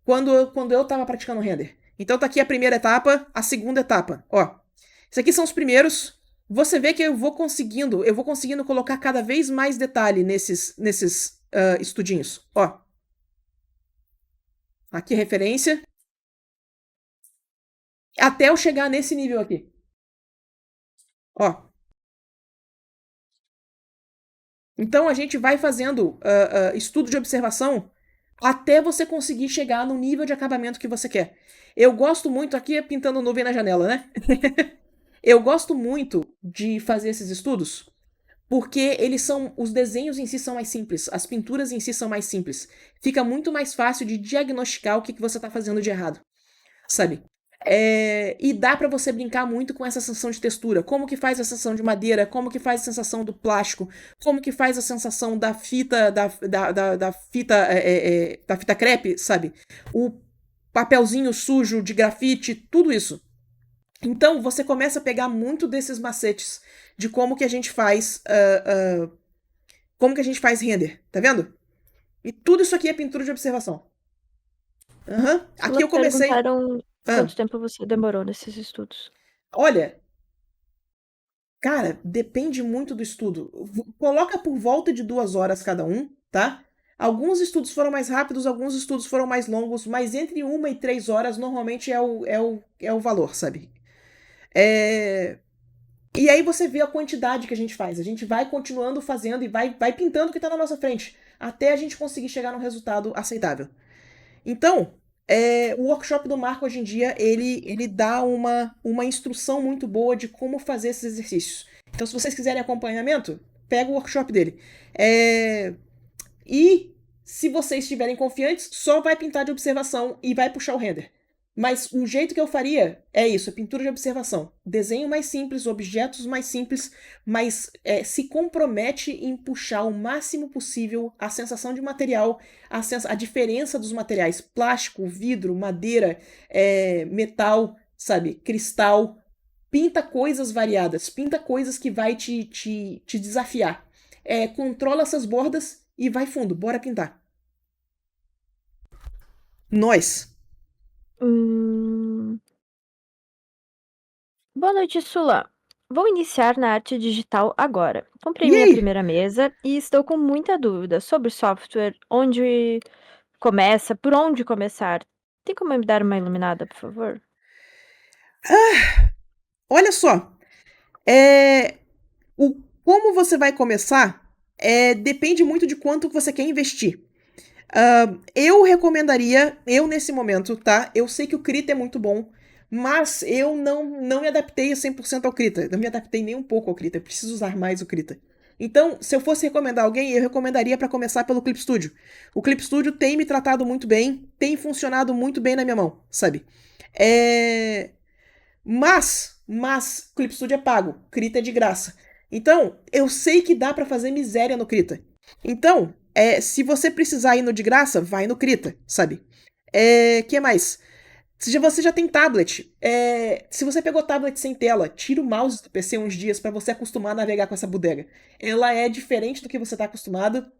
quando eu estava praticando render. Então tá aqui a primeira etapa, a segunda etapa. Ó, esses aqui são os primeiros. Você vê que eu vou conseguindo colocar cada vez mais detalhe nesses estudinhos. Ó, aqui referência. Até eu chegar nesse nível aqui. Ó. Então a gente vai fazendo estudo de observação até você conseguir chegar no nível de acabamento que você quer. Eu gosto muito, aqui pintando nuvem na janela, né? Eu gosto muito de fazer esses estudos porque os desenhos em si são mais simples, as pinturas em si são mais simples. Fica muito mais fácil de diagnosticar o que você está fazendo de errado, sabe? E dá pra você brincar muito com essa sensação de textura. Como que faz a sensação de madeira, como que faz a sensação do plástico, como que faz a sensação da fita, da fita crepe, sabe? O papelzinho sujo de grafite, tudo isso. Então você começa a pegar muito desses macetes de como que a gente faz render, tá vendo? E tudo isso aqui é pintura de observação. Aqui eu comecei. Perguntaram quanto tempo você demorou nesses estudos? Olha, cara, depende muito do estudo. Coloca por volta de 2 horas cada um, tá? Alguns estudos foram mais rápidos, alguns estudos foram mais longos, mas entre 1 e 3 horas normalmente é o valor, sabe? E aí você vê a quantidade que a gente faz. A gente vai continuando fazendo e vai pintando o que tá na nossa frente, até a gente conseguir chegar num resultado aceitável. Então, o workshop do Marco hoje em dia, ele dá uma instrução muito boa de como fazer esses exercícios. Então, se vocês quiserem acompanhamento, pega o workshop dele. E se vocês estiverem confiantes, só vai pintar de observação e vai puxar o render. Mas o jeito que eu faria é isso, pintura de observação. Desenho mais simples, objetos mais simples, mas se compromete em puxar o máximo possível a sensação de material, a diferença dos materiais, plástico, vidro, madeira, metal, sabe, cristal. Pinta coisas variadas, pinta coisas que vai te desafiar. Controla essas bordas e vai fundo, bora pintar. Nós. Boa noite, Sula. Vou iniciar na arte digital agora. Comprei minha primeira mesa e estou com muita dúvida sobre software, onde começa, por onde começar. Tem como me dar uma iluminada, por favor? Olha só. Como você vai começar depende muito de quanto você quer investir. Eu recomendaria, nesse momento, tá? Eu sei que o Krita é muito bom, mas eu não me adaptei a 100% ao Krita. Não me adaptei nem um pouco ao Krita. Eu preciso usar mais o Krita. Então, se eu fosse recomendar alguém, eu recomendaria para começar pelo Clip Studio. O Clip Studio tem me tratado muito bem, tem funcionado muito bem na minha mão, sabe? Mas Clip Studio é pago, Krita é de graça. Então, eu sei que dá para fazer miséria no Krita. Então, se você precisar ir no de graça, vai no Krita, sabe? Que mais? Se você já tem tablet, se você pegou tablet sem tela, tira o mouse do PC uns dias para você acostumar a navegar com essa bodega. Ela é diferente do que você tá acostumado.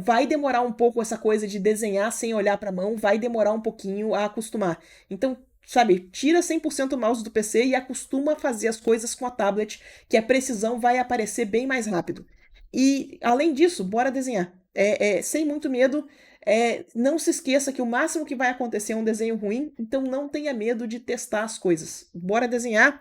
Vai demorar um pouco essa coisa de desenhar sem olhar para a mão, vai demorar um pouquinho a acostumar. Então, sabe, tira 100% o mouse do PC e acostuma a fazer as coisas com a tablet, que a precisão vai aparecer bem mais rápido. E, além disso, bora desenhar. Sem muito medo, não se esqueça que o máximo que vai acontecer é um desenho ruim, então não tenha medo de testar as coisas. Bora desenhar,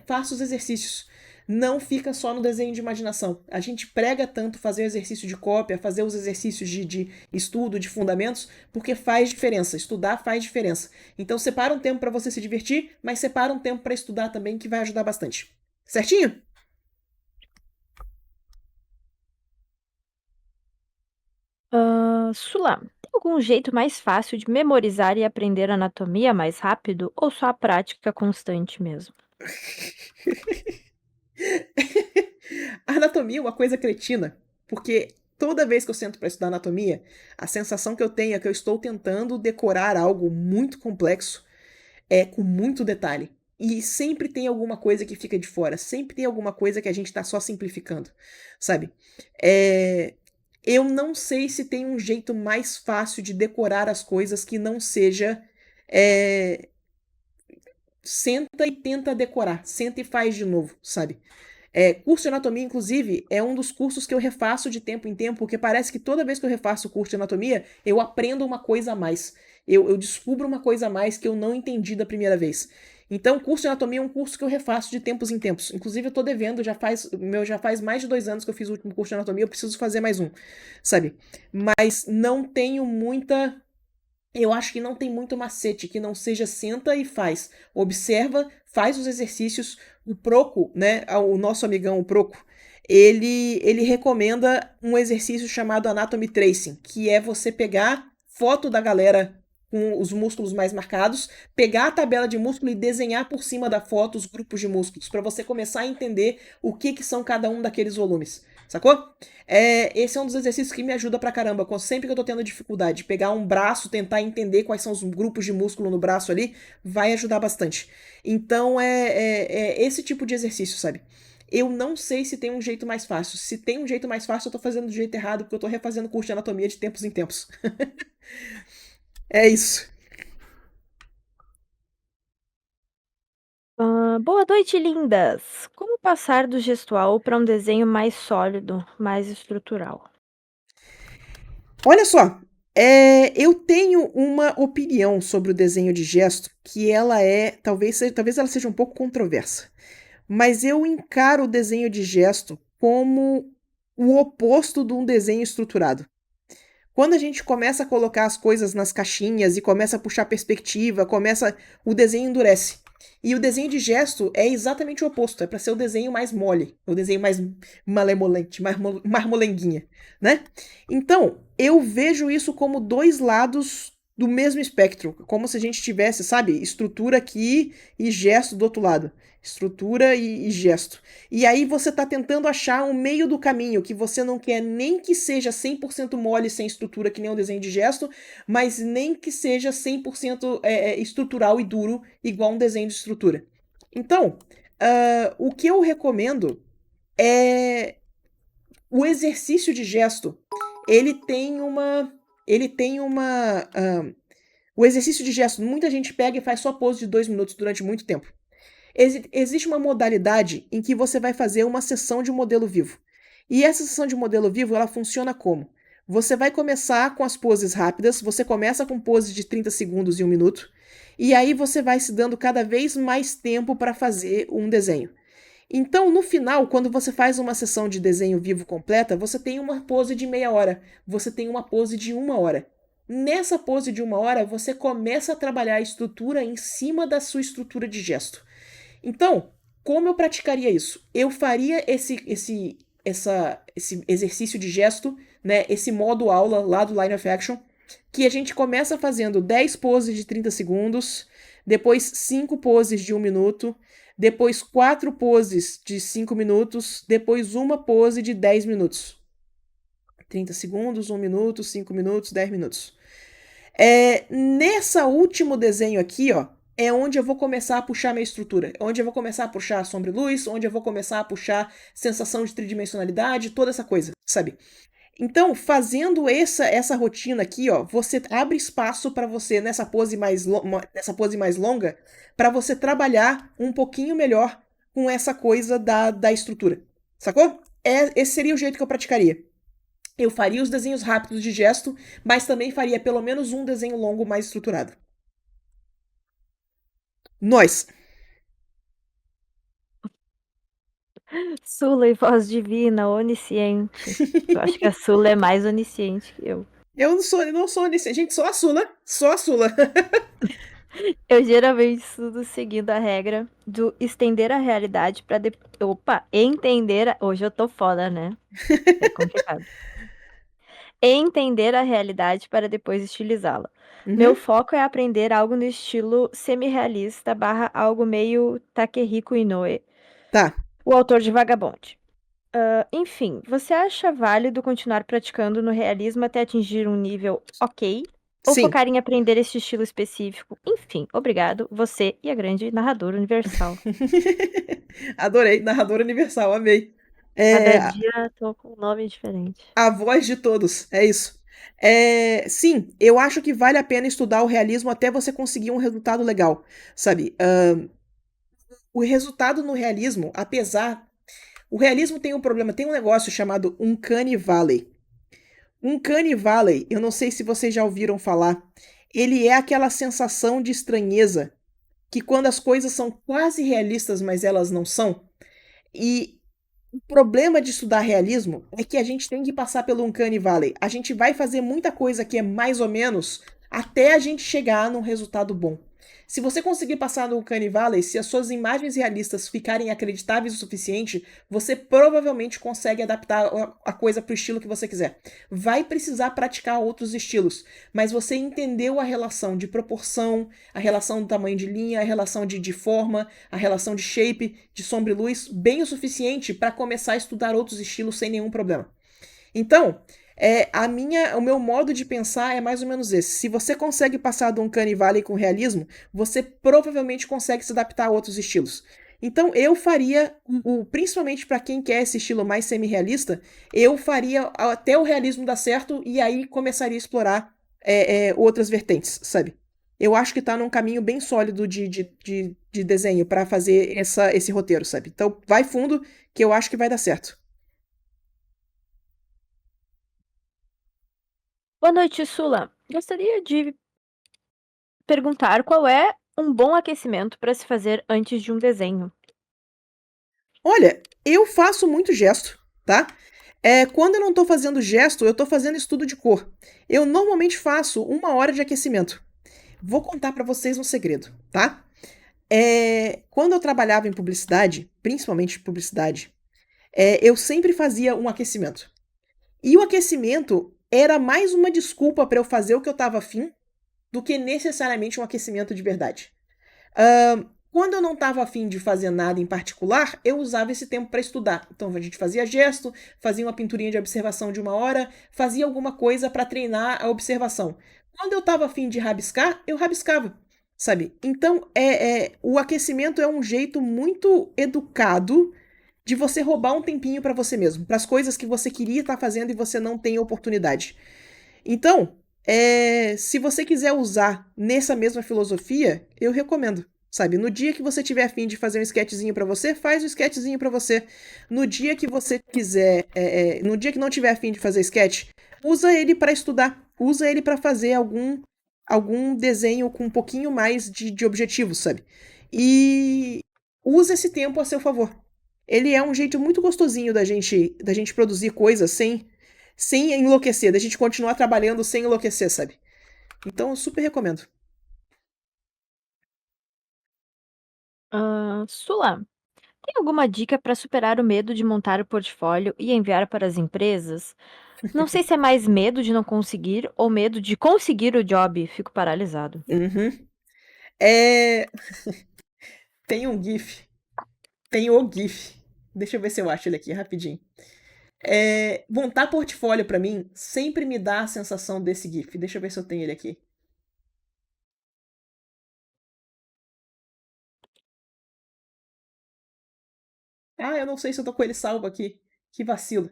faça os exercícios. Não fica só no desenho de imaginação. A gente prega tanto fazer o exercício de cópia, fazer os exercícios de estudo, de fundamentos, porque faz diferença. Estudar faz diferença. Então separa um tempo para você se divertir, mas separa um tempo para estudar também, que vai ajudar bastante. Certinho? Sula, tem algum jeito mais fácil de memorizar e aprender anatomia mais rápido ou só a prática constante mesmo? A anatomia é uma coisa cretina, porque toda vez que eu sento para estudar anatomia, a sensação que eu tenho é que eu estou tentando decorar algo muito complexo, com muito detalhe. E sempre tem alguma coisa que fica de fora, sempre tem alguma coisa que a gente está só simplificando, sabe? Eu não sei se tem um jeito mais fácil de decorar as coisas que não seja senta e tenta decorar, senta e faz de novo, sabe? Curso de anatomia, inclusive, é um dos cursos que eu refaço de tempo em tempo, porque parece que toda vez que eu refaço o curso de anatomia, eu aprendo uma coisa a mais. Eu descubro uma coisa a mais que eu não entendi da primeira vez. Então, curso de anatomia é um curso que eu refaço de tempos em tempos. Inclusive, eu tô devendo, já faz mais de 2 anos que eu fiz o último curso de anatomia, eu preciso fazer mais um, sabe? Mas não tenho muita. Eu acho que não tem muito macete, que não seja senta e faz. Observa, faz os exercícios. O Proco, né, o nosso amigão, o Proco, ele recomenda um exercício chamado Anatomy Tracing, que é você pegar foto da galera com os músculos mais marcados, pegar a tabela de músculo e desenhar por cima da foto os grupos de músculos, para você começar a entender o que são cada um daqueles volumes. Sacou? Esse é um dos exercícios que me ajuda pra caramba. Sempre que eu tô tendo dificuldade de pegar um braço, tentar entender quais são os grupos de músculo no braço ali, vai ajudar bastante. Então é esse tipo de exercício, sabe? Eu não sei se tem um jeito mais fácil. Se tem um jeito mais fácil, eu tô fazendo do jeito errado, porque eu tô refazendo curso de anatomia de tempos em tempos. É isso. Boa noite, lindas! Como passar do gestual para um desenho mais sólido, mais estrutural? Olha só, eu tenho uma opinião sobre o desenho de gesto que ela talvez ela seja um pouco controversa, mas eu encaro o desenho de gesto como o oposto de um desenho estruturado. Quando a gente começa a colocar as coisas nas caixinhas e começa a puxar perspectiva, o desenho endurece. E o desenho de gesto é exatamente o oposto, é para ser o desenho mais mole, o desenho mais malemolente, mais molenguinha, né? Então, eu vejo isso como dois lados do mesmo espectro, como se a gente tivesse, sabe, estrutura aqui e gesto do outro lado. Estrutura e gesto. E aí você tá tentando achar um meio do caminho, que você não quer nem que seja 100% mole sem estrutura, que nem um desenho de gesto, mas nem que seja 100% estrutural e duro, igual um desenho de estrutura. Então, o que eu recomendo é o exercício de gesto. Ele tem uma. Ele tem uma. O exercício de gesto, muita gente pega e faz só pose de 2 minutos durante muito tempo. Existe uma modalidade em que você vai fazer uma sessão de modelo vivo. E essa sessão de modelo vivo, ela funciona como? Você vai começar com as poses rápidas, você começa com poses de 30 segundos e 1 minuto, e aí você vai se dando cada vez mais tempo para fazer um desenho. Então, no final, quando você faz uma sessão de desenho vivo completa, você tem uma pose de meia hora, você tem uma pose de 1 hora. Nessa pose de 1 hora, você começa a trabalhar a estrutura em cima da sua estrutura de gesto. Então, como eu praticaria isso? Eu faria esse exercício de gesto, né, esse modo aula lá do Line of Action, que a gente começa fazendo 10 poses de 30 segundos, depois 5 poses de 1 minuto, depois 4 poses de 5 minutos, depois uma pose de 10 minutos. 30 segundos, 1 minuto, 5 minutos, 10 minutos. Nessa último desenho aqui, ó, é onde eu vou começar a puxar minha estrutura. É onde eu vou começar a puxar sombra e luz, onde eu vou começar a puxar sensação de tridimensionalidade, toda essa coisa, sabe? Então, fazendo essa rotina aqui, ó, você abre espaço para você nessa pose mais longa, para você trabalhar um pouquinho melhor com essa coisa da estrutura, sacou? Esse seria o jeito que eu praticaria. Eu faria os desenhos rápidos de gesto, mas também faria pelo menos um desenho longo mais estruturado. Nós. Sula e voz divina, onisciente. Eu acho que a Sula é mais onisciente que eu. Eu não sou nesse. Gente, só a Sula. Só a Sula. Eu geralmente estudo seguindo a regra do estender a realidade pra Opa, entender. Hoje eu tô foda, né? É complicado. Entender a realidade para depois estilizá-la. Meu Uhum. foco é aprender algo no estilo semi-realista barra algo meio Takehiko Inoue, Tá. o autor de Vagabond. Enfim, você acha válido continuar praticando no realismo até atingir um nível ok? Ou Sim. focar em aprender este estilo específico? Enfim, obrigado, você e a grande narradora universal. Adorei. Narrador universal. Amei. Cada É, dia tô com um nome diferente. a voz de todos. É isso. Sim, eu acho que vale a pena estudar o realismo até você conseguir um resultado legal, sabe? O resultado no realismo, apesar. O realismo tem um problema, tem um negócio chamado Uncanny Valley. Uncanny Valley, eu não sei se vocês já ouviram falar, ele é aquela sensação de estranheza que quando as coisas são quase realistas, mas elas não são. E o problema de estudar realismo é que a gente tem que passar pelo Uncanny Valley. A gente vai fazer muita coisa que é mais ou menos até a gente chegar num resultado bom. Se você conseguir passar no Uncanny Valley, se as suas imagens realistas ficarem acreditáveis o suficiente, você provavelmente consegue adaptar a coisa para o estilo que você quiser. Vai precisar praticar outros estilos, mas você entendeu a relação de proporção, a relação do tamanho de linha, a relação de forma, a relação de shape, de sombra e luz, bem o suficiente para começar a estudar outros estilos sem nenhum problema. Então, o meu modo de pensar é mais ou menos esse. Se você consegue passar do Uncanny Valley com realismo, você provavelmente consegue se adaptar a outros estilos. Então, eu faria, principalmente para quem quer esse estilo mais semi-realista, eu faria até o realismo dar certo e aí começaria a explorar outras vertentes, sabe? Eu acho que tá num caminho bem sólido de desenho para fazer esse roteiro, sabe? Então, vai fundo que eu acho que vai dar certo. Boa noite, Sula. Gostaria de perguntar qual é um bom aquecimento para se fazer antes de um desenho. Olha, eu faço muito gesto, tá? Quando eu não tô fazendo gesto, eu tô fazendo estudo de cor. Eu normalmente faço 1 hora de aquecimento. Vou contar pra vocês um segredo, tá? Quando eu trabalhava em publicidade, principalmente publicidade, eu sempre fazia um aquecimento. E o aquecimento era mais uma desculpa pra eu fazer o que eu tava afim do que necessariamente um aquecimento de verdade. Quando eu não estava afim de fazer nada em particular, eu usava esse tempo para estudar. Então a gente fazia gesto, fazia uma pinturinha de observação de 1 hora, fazia alguma coisa para treinar a observação. Quando eu estava afim de rabiscar, eu rabiscava, sabe? Então o aquecimento é um jeito muito educado de você roubar um tempinho para você mesmo, para as coisas que você queria estar fazendo e você não tem oportunidade. Então, se você quiser usar nessa mesma filosofia, eu recomendo. Sabe, no dia que você tiver afim de fazer um sketchzinho pra você, faz um sketchzinho pra você. No dia que você quiser, no dia que não tiver afim de fazer sketch, usa ele pra estudar, usa ele pra fazer algum desenho com um pouquinho mais de objetivo, sabe? E usa esse tempo a seu favor. Ele é um jeito muito gostosinho da gente produzir coisas sem enlouquecer, da gente continuar trabalhando sem enlouquecer, sabe? Então, eu super recomendo. Sula, tem alguma dica para superar o medo de montar o portfólio e enviar para as empresas? Não sei se é mais medo de não conseguir ou medo de conseguir o job. Fico paralisado. Uhum. É, tem um GIF. Tem o GIF. Deixa eu ver se eu acho ele aqui rapidinho. Montar portfólio pra mim sempre me dá a sensação desse GIF. Deixa eu ver se eu tenho ele aqui. Ah, eu não sei se eu tô com ele salvo aqui. Que vacilo.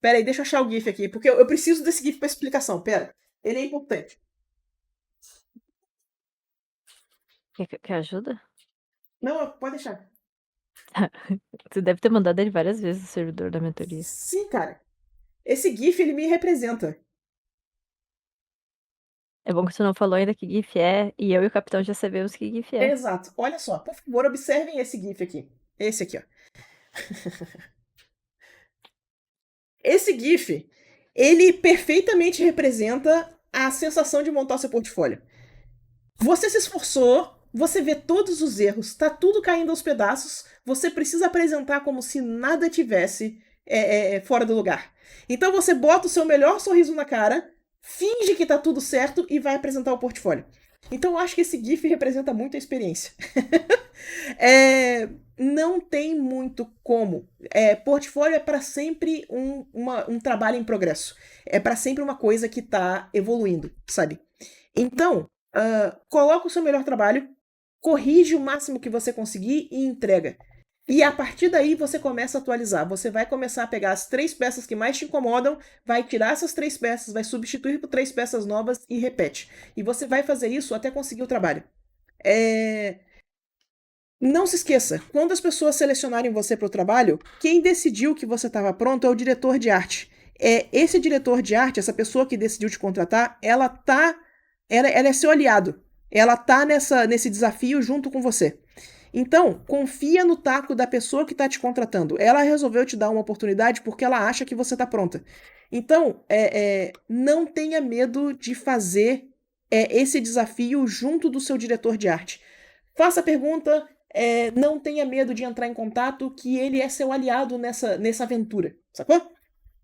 Pera aí, deixa eu achar o GIF aqui, porque eu preciso desse GIF pra explicação. Pera, ele é importante. Quer ajuda? Não, pode deixar. Você deve ter mandado ele várias vezes no servidor da mentoria. Sim, cara. Esse GIF, ele me representa. É bom que você não falou ainda que GIF é, e eu e o capitão já sabemos que GIF é. Exato. Olha só, por favor, observem esse GIF aqui. Esse aqui, ó. Esse GIF, ele perfeitamente representa a sensação de montar o seu portfólio. Você se esforçou, você vê todos os erros, tá tudo caindo aos pedaços, você precisa apresentar como se nada tivesse fora do lugar. Então você bota o seu melhor sorriso na cara, finge que tá tudo certo e vai apresentar o portfólio. Então eu acho que esse GIF representa muito a experiência. Não tem muito como. Portfólio é para sempre um trabalho em progresso. É para sempre uma coisa que tá evoluindo, sabe? Então, coloca o seu melhor trabalho, corrige o máximo que você conseguir e entrega. E a partir daí você começa a atualizar. Você vai começar a pegar as 3 peças que mais te incomodam, vai tirar essas 3 peças, vai substituir por 3 peças novas e repete. E você vai fazer isso até conseguir o trabalho. Não se esqueça, quando as pessoas selecionarem você para o trabalho, quem decidiu que você estava pronto é o diretor de arte. Esse diretor de arte, essa pessoa que decidiu te contratar, ela é seu aliado. Ela tá nesse desafio junto com você. Então, confia no taco da pessoa que está te contratando. Ela resolveu te dar uma oportunidade porque ela acha que você está pronta. Então, não tenha medo de fazer esse desafio junto do seu diretor de arte. Faça a pergunta, não tenha medo de entrar em contato, que ele é seu aliado nessa aventura, sacou?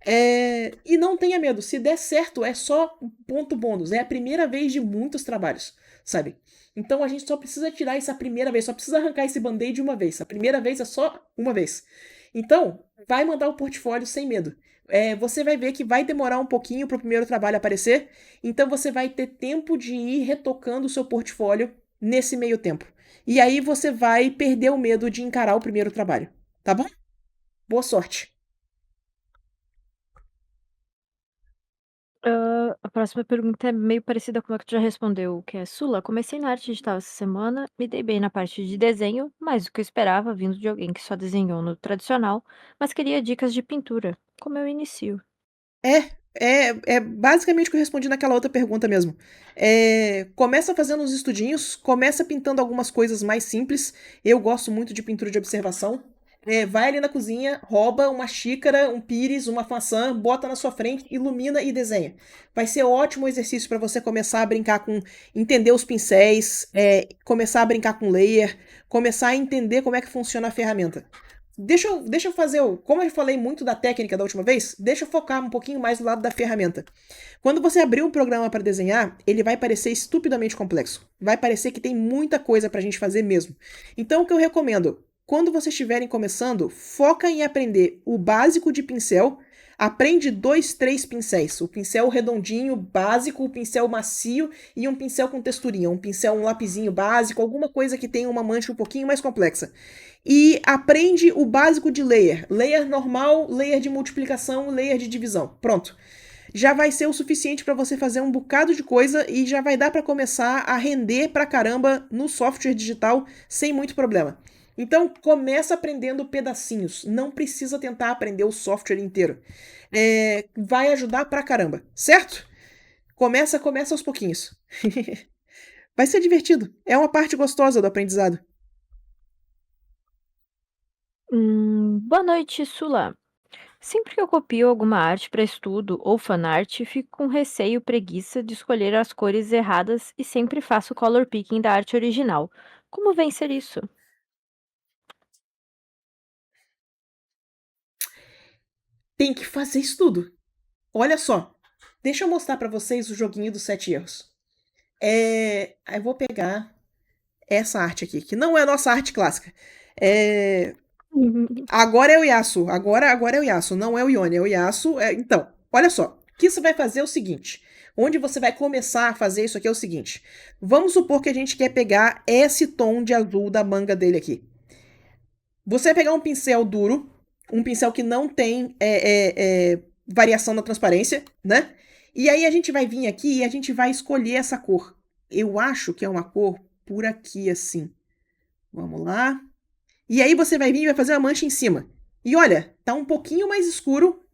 E não tenha medo, se der certo, é só um ponto bônus. É a primeira vez de muitos trabalhos, sabe? Então a gente só precisa tirar essa primeira vez, só precisa arrancar esse band-aid uma vez. A primeira vez é só uma vez. Então, vai mandar o portfólio sem medo. Você vai ver que vai demorar um pouquinho para o primeiro trabalho aparecer, então você vai ter tempo de ir retocando o seu portfólio nesse meio tempo. E aí você vai perder o medo de encarar o primeiro trabalho, tá bom? Boa sorte! A próxima pergunta é meio parecida com a que tu já respondeu, que é: Sula, comecei na arte digital essa semana, me dei bem na parte de desenho, mais do que eu esperava, vindo de alguém que só desenhou no tradicional, mas queria dicas de pintura. Como eu inicio? É basicamente o que eu respondi naquela outra pergunta mesmo. Começa fazendo uns estudinhos, começa pintando algumas coisas mais simples. Eu gosto muito de pintura de observação. Vai ali na cozinha, rouba uma xícara, um pires, uma maçã, bota na sua frente, ilumina e desenha. Vai ser ótimo exercício para você começar a brincar com, entender os pincéis, começar a brincar com layer, começar a entender como é que funciona a ferramenta. Deixa eu fazer, como eu falei muito da técnica da última vez, deixa eu focar um pouquinho mais do lado da ferramenta. Quando você abrir um programa para desenhar, ele vai parecer estupidamente complexo. Vai parecer que tem muita coisa para a gente fazer mesmo. Então o que eu recomendo, quando vocês estiverem começando, foca em aprender o básico de pincel. Aprende 2, 3 pincéis. O pincel redondinho, básico, o pincel macio e um pincel com texturinha. Um lapisinho básico, alguma coisa que tenha uma mancha um pouquinho mais complexa. E aprende o básico de layer. Layer normal, layer de multiplicação, layer de divisão. Pronto. Já vai ser o suficiente para você fazer um bocado de coisa e já vai dar para começar a render pra caramba no software digital sem muito problema. Então, começa aprendendo pedacinhos. Não precisa tentar aprender o software inteiro. Vai ajudar pra caramba, certo? Começa aos pouquinhos. Vai ser divertido. É uma parte gostosa do aprendizado. Boa noite, Sula. Sempre que eu copio alguma arte para estudo ou fanart, fico com receio e preguiça de escolher as cores erradas e sempre faço color picking da arte original. Como vencer isso? Tem que fazer isso tudo. Olha só. Deixa eu mostrar para vocês o joguinho dos 7 erros. Eu vou pegar essa arte aqui, que não é a nossa arte clássica. Agora é o Yasuo. Agora é o Yasuo, não é o Yone, é o Yasuo. Então, olha só. O que você vai fazer é o seguinte. Onde você vai começar a fazer isso aqui é o seguinte. Vamos supor que a gente quer pegar esse tom de azul da manga dele aqui. Você vai pegar um pincel duro, um pincel que não tem variação na transparência, né? E aí a gente vai vir aqui e a gente vai escolher essa cor. Eu acho que é uma cor por aqui, assim. Vamos lá. E aí você vai vir e vai fazer uma mancha em cima. E olha, tá um pouquinho mais escuro,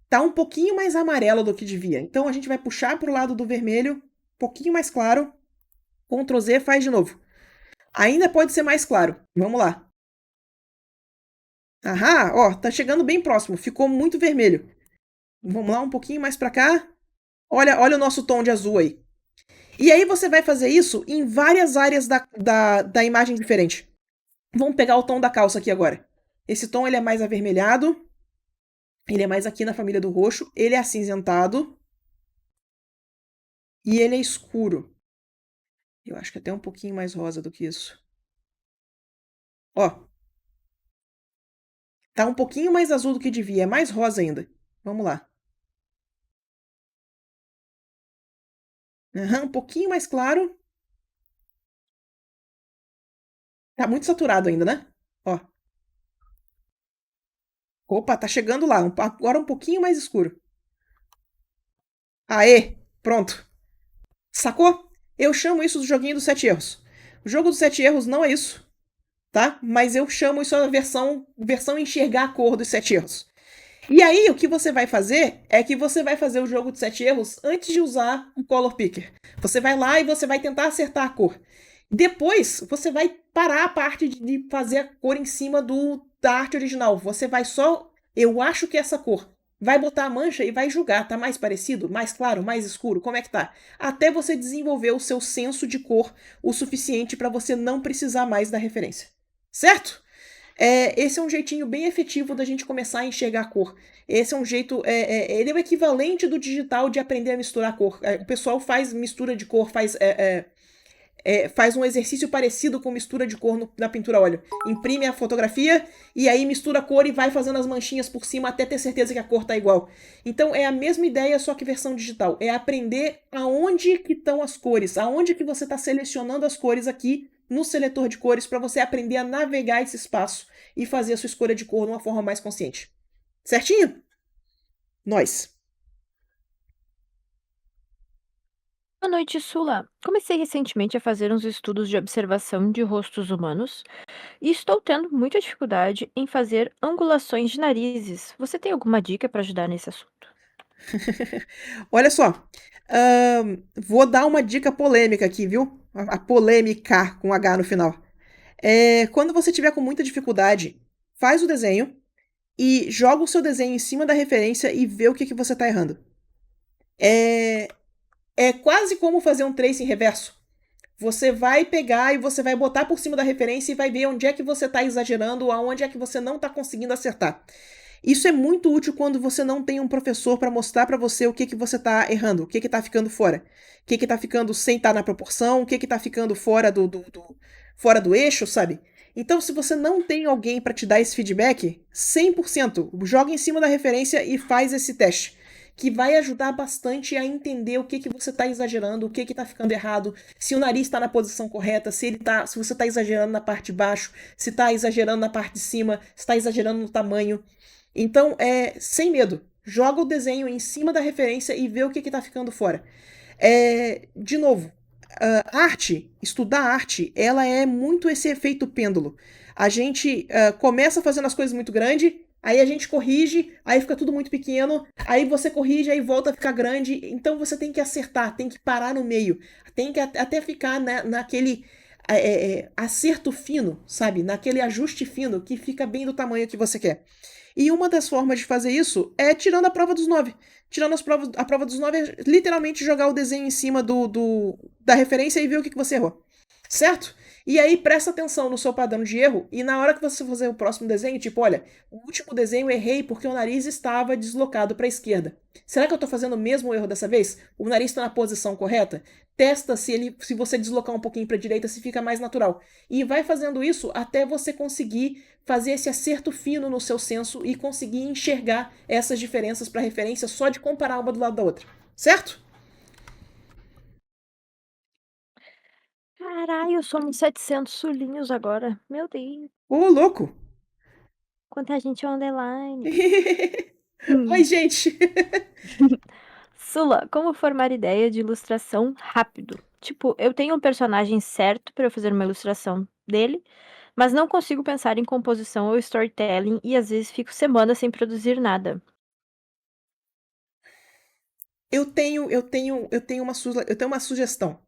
tá um pouquinho mais amarelo do que devia. Então a gente vai puxar pro lado do vermelho, um pouquinho mais claro. Ctrl Z, faz de novo. Ainda pode ser mais claro. Vamos lá. Aham, ó, tá chegando bem próximo. Ficou muito vermelho. Vamos lá, um pouquinho mais pra cá. Olha o nosso tom de azul aí. E aí você vai fazer isso em várias áreas da imagem diferente. Vamos pegar o tom da calça aqui agora. Esse tom ele é mais avermelhado. Ele é mais aqui na família do roxo. Ele é acinzentado. E ele é escuro. Eu acho que até um pouquinho mais rosa do que isso. Ó. Tá um pouquinho mais azul do que devia. É mais rosa ainda. Vamos lá. Uhum, um pouquinho mais claro. Tá muito saturado ainda, né? Ó. Opa, tá chegando lá. Agora um pouquinho mais escuro. Aê! Pronto. Sacou? Eu chamo isso do joguinho dos 7 erros. O jogo dos 7 erros não é isso, tá? Mas eu chamo isso a versão enxergar a cor dos 7 erros. E aí, o que você vai fazer é que você vai fazer o jogo de 7 erros antes de usar o Color Picker. Você vai lá e você vai tentar acertar a cor. Depois, você vai parar a parte de fazer a cor em cima da arte original. Você vai só. Eu acho que é essa cor. Vai botar a mancha e vai julgar. Tá mais parecido? Mais claro? Mais escuro? Como é que tá? Até você desenvolver o seu senso de cor o suficiente para você não precisar mais da referência. Certo? Esse é um jeitinho bem efetivo da gente começar a enxergar a cor. Esse é um jeito. Ele é o equivalente do digital de aprender a misturar cor. O pessoal faz mistura de cor, faz um exercício parecido com mistura de cor na pintura a óleo. Imprime a fotografia e aí mistura a cor e vai fazendo as manchinhas por cima até ter certeza que a cor tá igual. Então é a mesma ideia, só que versão digital. É aprender aonde que estão as cores, aonde que você está selecionando as cores aqui no seletor de cores para você aprender a navegar esse espaço e fazer a sua escolha de cor de uma forma mais consciente. Certinho? Nós. Boa noite, Sula. Comecei recentemente a fazer uns estudos de observação de rostos humanos e estou tendo muita dificuldade em fazer angulações de narizes. Você tem alguma dica para ajudar nesse assunto? Olha só. Vou dar uma dica polêmica aqui, viu? A polêmica com H no final. Quando você tiver com muita dificuldade, faz o desenho e joga o seu desenho em cima da referência e vê o que você está errando. É quase como fazer um trace em reverso. Você vai pegar e você vai botar por cima da referência e vai ver onde é que você está exagerando, aonde é que você não está conseguindo acertar. Isso é muito útil quando você não tem um professor para mostrar para você o que você está errando, o que está ficando fora, o que está ficando sem estar na proporção, o que está ficando fora fora do eixo, sabe? Então, se você não tem alguém para te dar esse feedback, 100%, joga em cima da referência e faz esse teste, que vai ajudar bastante a entender o que você está exagerando, o que está ficando errado, se o nariz está na posição correta, se você está exagerando na parte de baixo, se está exagerando na parte de cima, se está exagerando no tamanho. Então, sem medo, joga o desenho em cima da referência e vê o que está ficando fora. De novo, estudar arte, ela é muito esse efeito pêndulo. A gente começa fazendo as coisas muito grande, aí a gente corrige, aí fica tudo muito pequeno, aí você corrige, aí volta a ficar grande. Então você tem que acertar, tem que parar no meio, tem que até ficar naquele acerto fino, sabe? Naquele ajuste fino que fica bem do tamanho que você quer. E uma das formas de fazer isso é tirando a prova dos 9. Tirando a prova dos 9 é literalmente jogar o desenho em cima da referência e ver o que você errou. Certo? E aí presta atenção no seu padrão de erro e na hora que você fazer o próximo desenho, tipo, olha, o último desenho eu errei porque o nariz estava deslocado para a esquerda. Será que eu estou fazendo o mesmo erro dessa vez? O nariz está na posição correta? Testa se você deslocar um pouquinho para a direita, se fica mais natural. E vai fazendo isso até você conseguir fazer esse acerto fino no seu senso e conseguir enxergar essas diferenças para referência só de comparar uma do lado da outra. Certo? Caralho, somos 700 sulinhos agora. Meu Deus, Ô, louco! quanta gente é underline. Oi, gente! Sula, como formar ideia de ilustração rápido? Tipo, eu tenho um personagem certo para eu fazer uma ilustração dele, mas não consigo pensar em composição ou storytelling e às vezes fico semanas sem produzir nada. Eu tenho uma sugestão.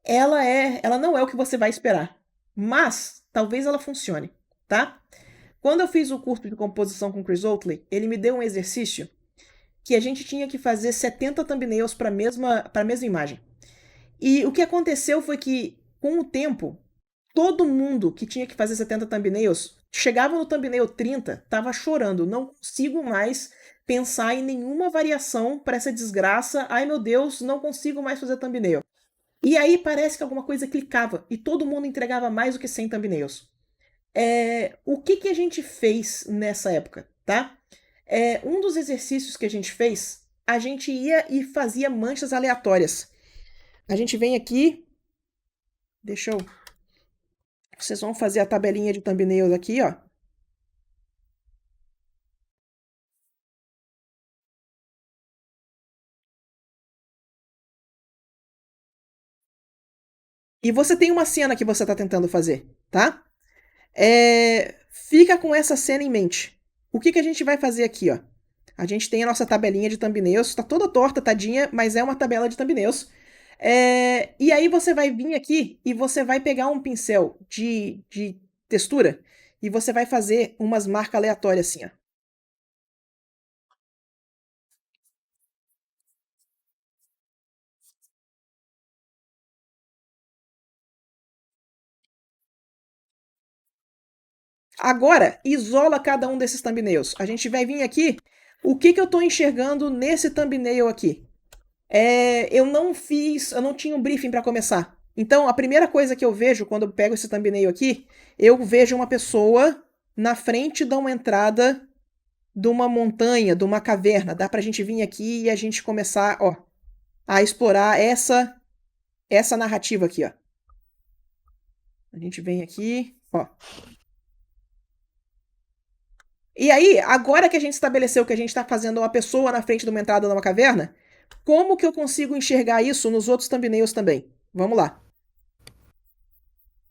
Ela não é o que você vai esperar, mas talvez ela funcione, tá? Quando eu fiz o curso de composição com Chris Oatley, ele me deu um exercício que a gente tinha que fazer 70 thumbnails para a mesma imagem. E o que aconteceu foi que, com o tempo, todo mundo que tinha que fazer 70 thumbnails chegava no thumbnail 30, tava chorando. Não consigo mais pensar em nenhuma variação para essa desgraça. Ai meu Deus, não consigo mais fazer thumbnail. E aí parece que alguma coisa clicava e todo mundo entregava mais do que 100 thumbnails. O que a gente fez nessa época, tá? Um dos exercícios que a gente fez, a gente ia e fazia manchas aleatórias. A gente vem aqui, deixa eu. Vocês vão fazer a tabelinha de thumbnails aqui, ó. E você tem uma cena que você está tentando fazer, tá? Fica com essa cena em mente. O que a gente vai fazer aqui, ó? A gente tem a nossa tabelinha de thumbnails, tá toda torta, tadinha, mas é uma tabela de thumbnails. E aí você vai vir aqui e você vai pegar um pincel de textura e você vai fazer umas marcas aleatórias assim, ó. Agora, isola cada um desses thumbnails. A gente vai vir aqui. O que eu estou enxergando nesse thumbnail aqui? Eu não tinha um briefing para começar. Então, a primeira coisa que eu vejo quando eu pego esse thumbnail aqui, eu vejo uma pessoa na frente de uma entrada de uma montanha, de uma caverna. Dá pra gente vir aqui e a gente começar, ó, a explorar essa narrativa aqui, ó. A gente vem aqui, ó. E aí, agora que a gente estabeleceu que a gente está fazendo uma pessoa na frente de uma entrada de uma caverna, como que eu consigo enxergar isso nos outros thumbnails também? Vamos lá.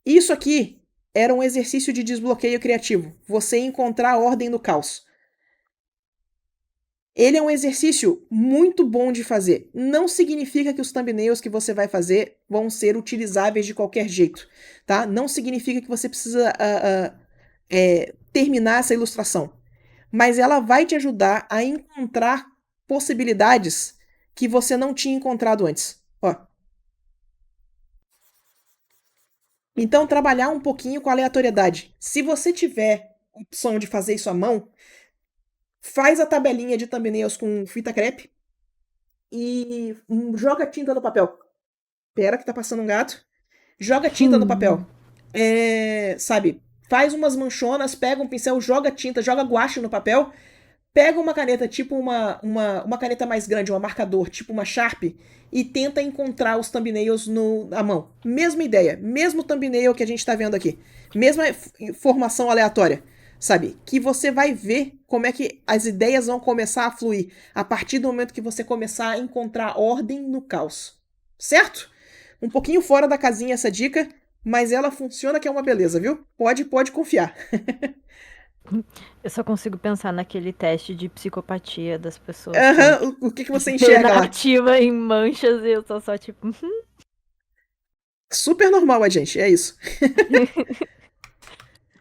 Isso aqui era um exercício de desbloqueio criativo. Você encontrar a ordem no caos. Ele é um exercício muito bom de fazer. Não significa que os thumbnails que você vai fazer vão ser utilizáveis de qualquer jeito, tá? Não significa que você precisa terminar essa ilustração. Mas ela vai te ajudar a encontrar possibilidades que você não tinha encontrado antes. Ó. Então, trabalhar um pouquinho com aleatoriedade. Se você tiver opção de fazer isso à mão, faz a tabelinha de thumbnails com fita crepe e joga tinta no papel. Pera que tá passando um gato. Joga tinta no papel. Sabe? Faz umas manchonas, pega um pincel, joga tinta, joga guache no papel. Pega uma caneta, tipo uma caneta mais grande, um marcador, tipo uma Sharp, e tenta encontrar os thumbnails à mão. Mesma ideia, mesmo thumbnail que a gente tá vendo aqui. Mesma formação aleatória, sabe? Que você vai ver como é que as ideias vão começar a fluir a partir do momento que você começar a encontrar ordem no caos. Certo? Um pouquinho fora da casinha essa dica, mas ela funciona que é uma beleza, viu? Pode confiar. Eu só consigo pensar naquele teste de psicopatia das pessoas com O que você enxerga lá? narrativa em manchas e eu tô só tipo. Super normal, a gente, é isso.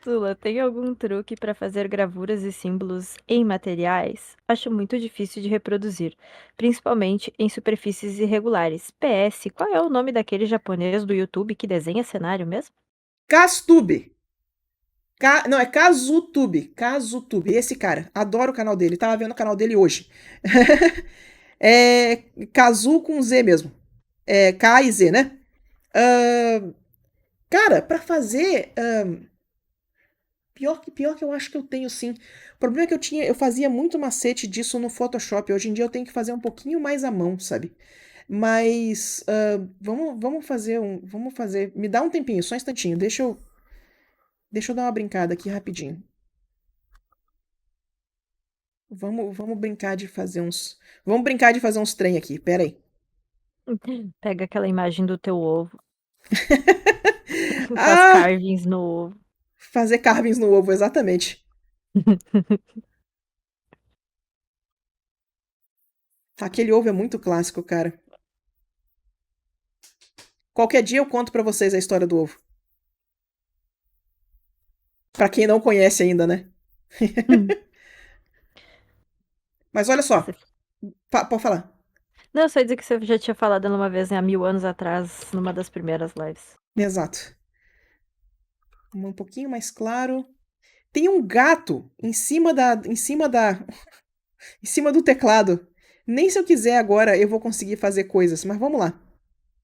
Sula, tem algum truque para fazer gravuras e símbolos em materiais? Acho muito difícil de reproduzir, principalmente em superfícies irregulares. PS, qual é o nome daquele japonês do YouTube que desenha cenário mesmo? Castube. Não, é Kazutube. Kazutube. Esse cara. Adoro o canal dele. Tava vendo o canal dele hoje. É Kazu com Z mesmo. K e Z, né? Cara, pra fazer. Pior que eu acho que eu tenho sim. O problema é que eu fazia muito macete disso no Photoshop. Hoje em dia eu tenho que fazer um pouquinho mais à mão, sabe? Mas vamos fazer Vamos fazer. Me dá um tempinho, só um instantinho. Deixa eu dar uma brincada aqui rapidinho. Vamos brincar de fazer uns. Vamos brincar de fazer uns trem aqui, pera aí. Pega aquela imagem do teu ovo, faz Ah, carvings no ovo. fazer carvings no ovo, exatamente. Aquele ovo é muito clássico, cara. Qualquer dia eu conto pra vocês a história do ovo. Pra quem não conhece ainda, né? Mas olha só, Você pode falar. Não, só ia dizer que você já tinha falado ela uma vez, né, há 1000 anos atrás, numa das primeiras lives. Exato. Um pouquinho mais claro. Tem um gato em cima do teclado. Nem se eu quiser agora eu vou conseguir fazer coisas, mas vamos lá.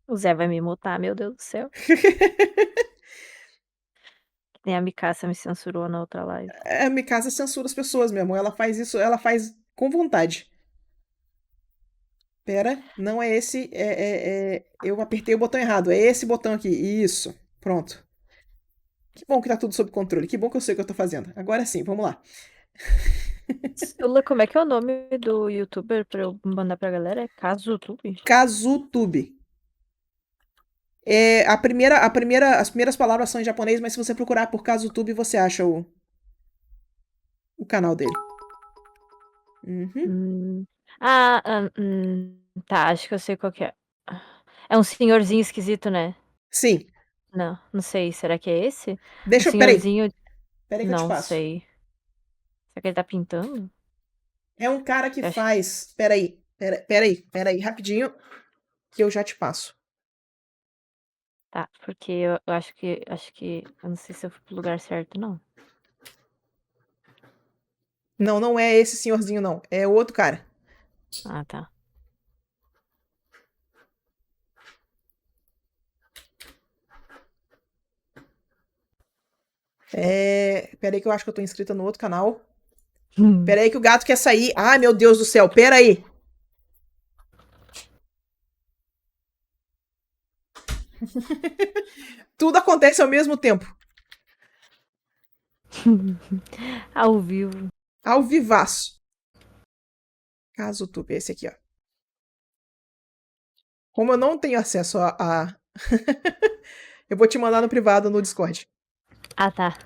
O Zé vai me mutar, meu Deus do céu. Que nem a Micácia me censurou na outra live. A Mikasa censura as pessoas mesmo. Ela faz isso, ela faz com vontade. Pera, não é esse. Eu apertei o botão errado. É esse botão aqui. Isso. Pronto. Que bom que tá tudo sob controle. Que bom que eu sei o que eu tô fazendo. Agora sim, vamos lá. Sula, como é que é o nome do youtuber pra eu mandar pra galera? É CasuTube? Kazutube. As primeiras palavras são em japonês, mas se você procurar por Kazutube, você acha o canal dele. Uhum. Hum. Ah, tá, acho que eu sei qual que é. É um senhorzinho esquisito, né? Sim. Não, não sei, será que é esse? Um Peraí. senhorzinho, Peraí que eu te não passo. sei. Será que ele tá pintando? É um cara que Eu acho... faz. Peraí, rapidinho, que eu já te passo. Tá, porque eu acho que, eu não sei se eu fui pro lugar certo, não. Não, não é esse senhorzinho, não. É o outro cara. Ah, tá. Peraí que eu acho que eu tô inscrita no outro canal. Peraí que o gato quer sair. Ai, meu Deus do céu, peraí. Tudo acontece ao mesmo tempo. Ao vivo. Ao vivaço. Caso tu, esse aqui, ó. Como eu não tenho acesso eu vou te mandar no privado no Discord. Ah, tá.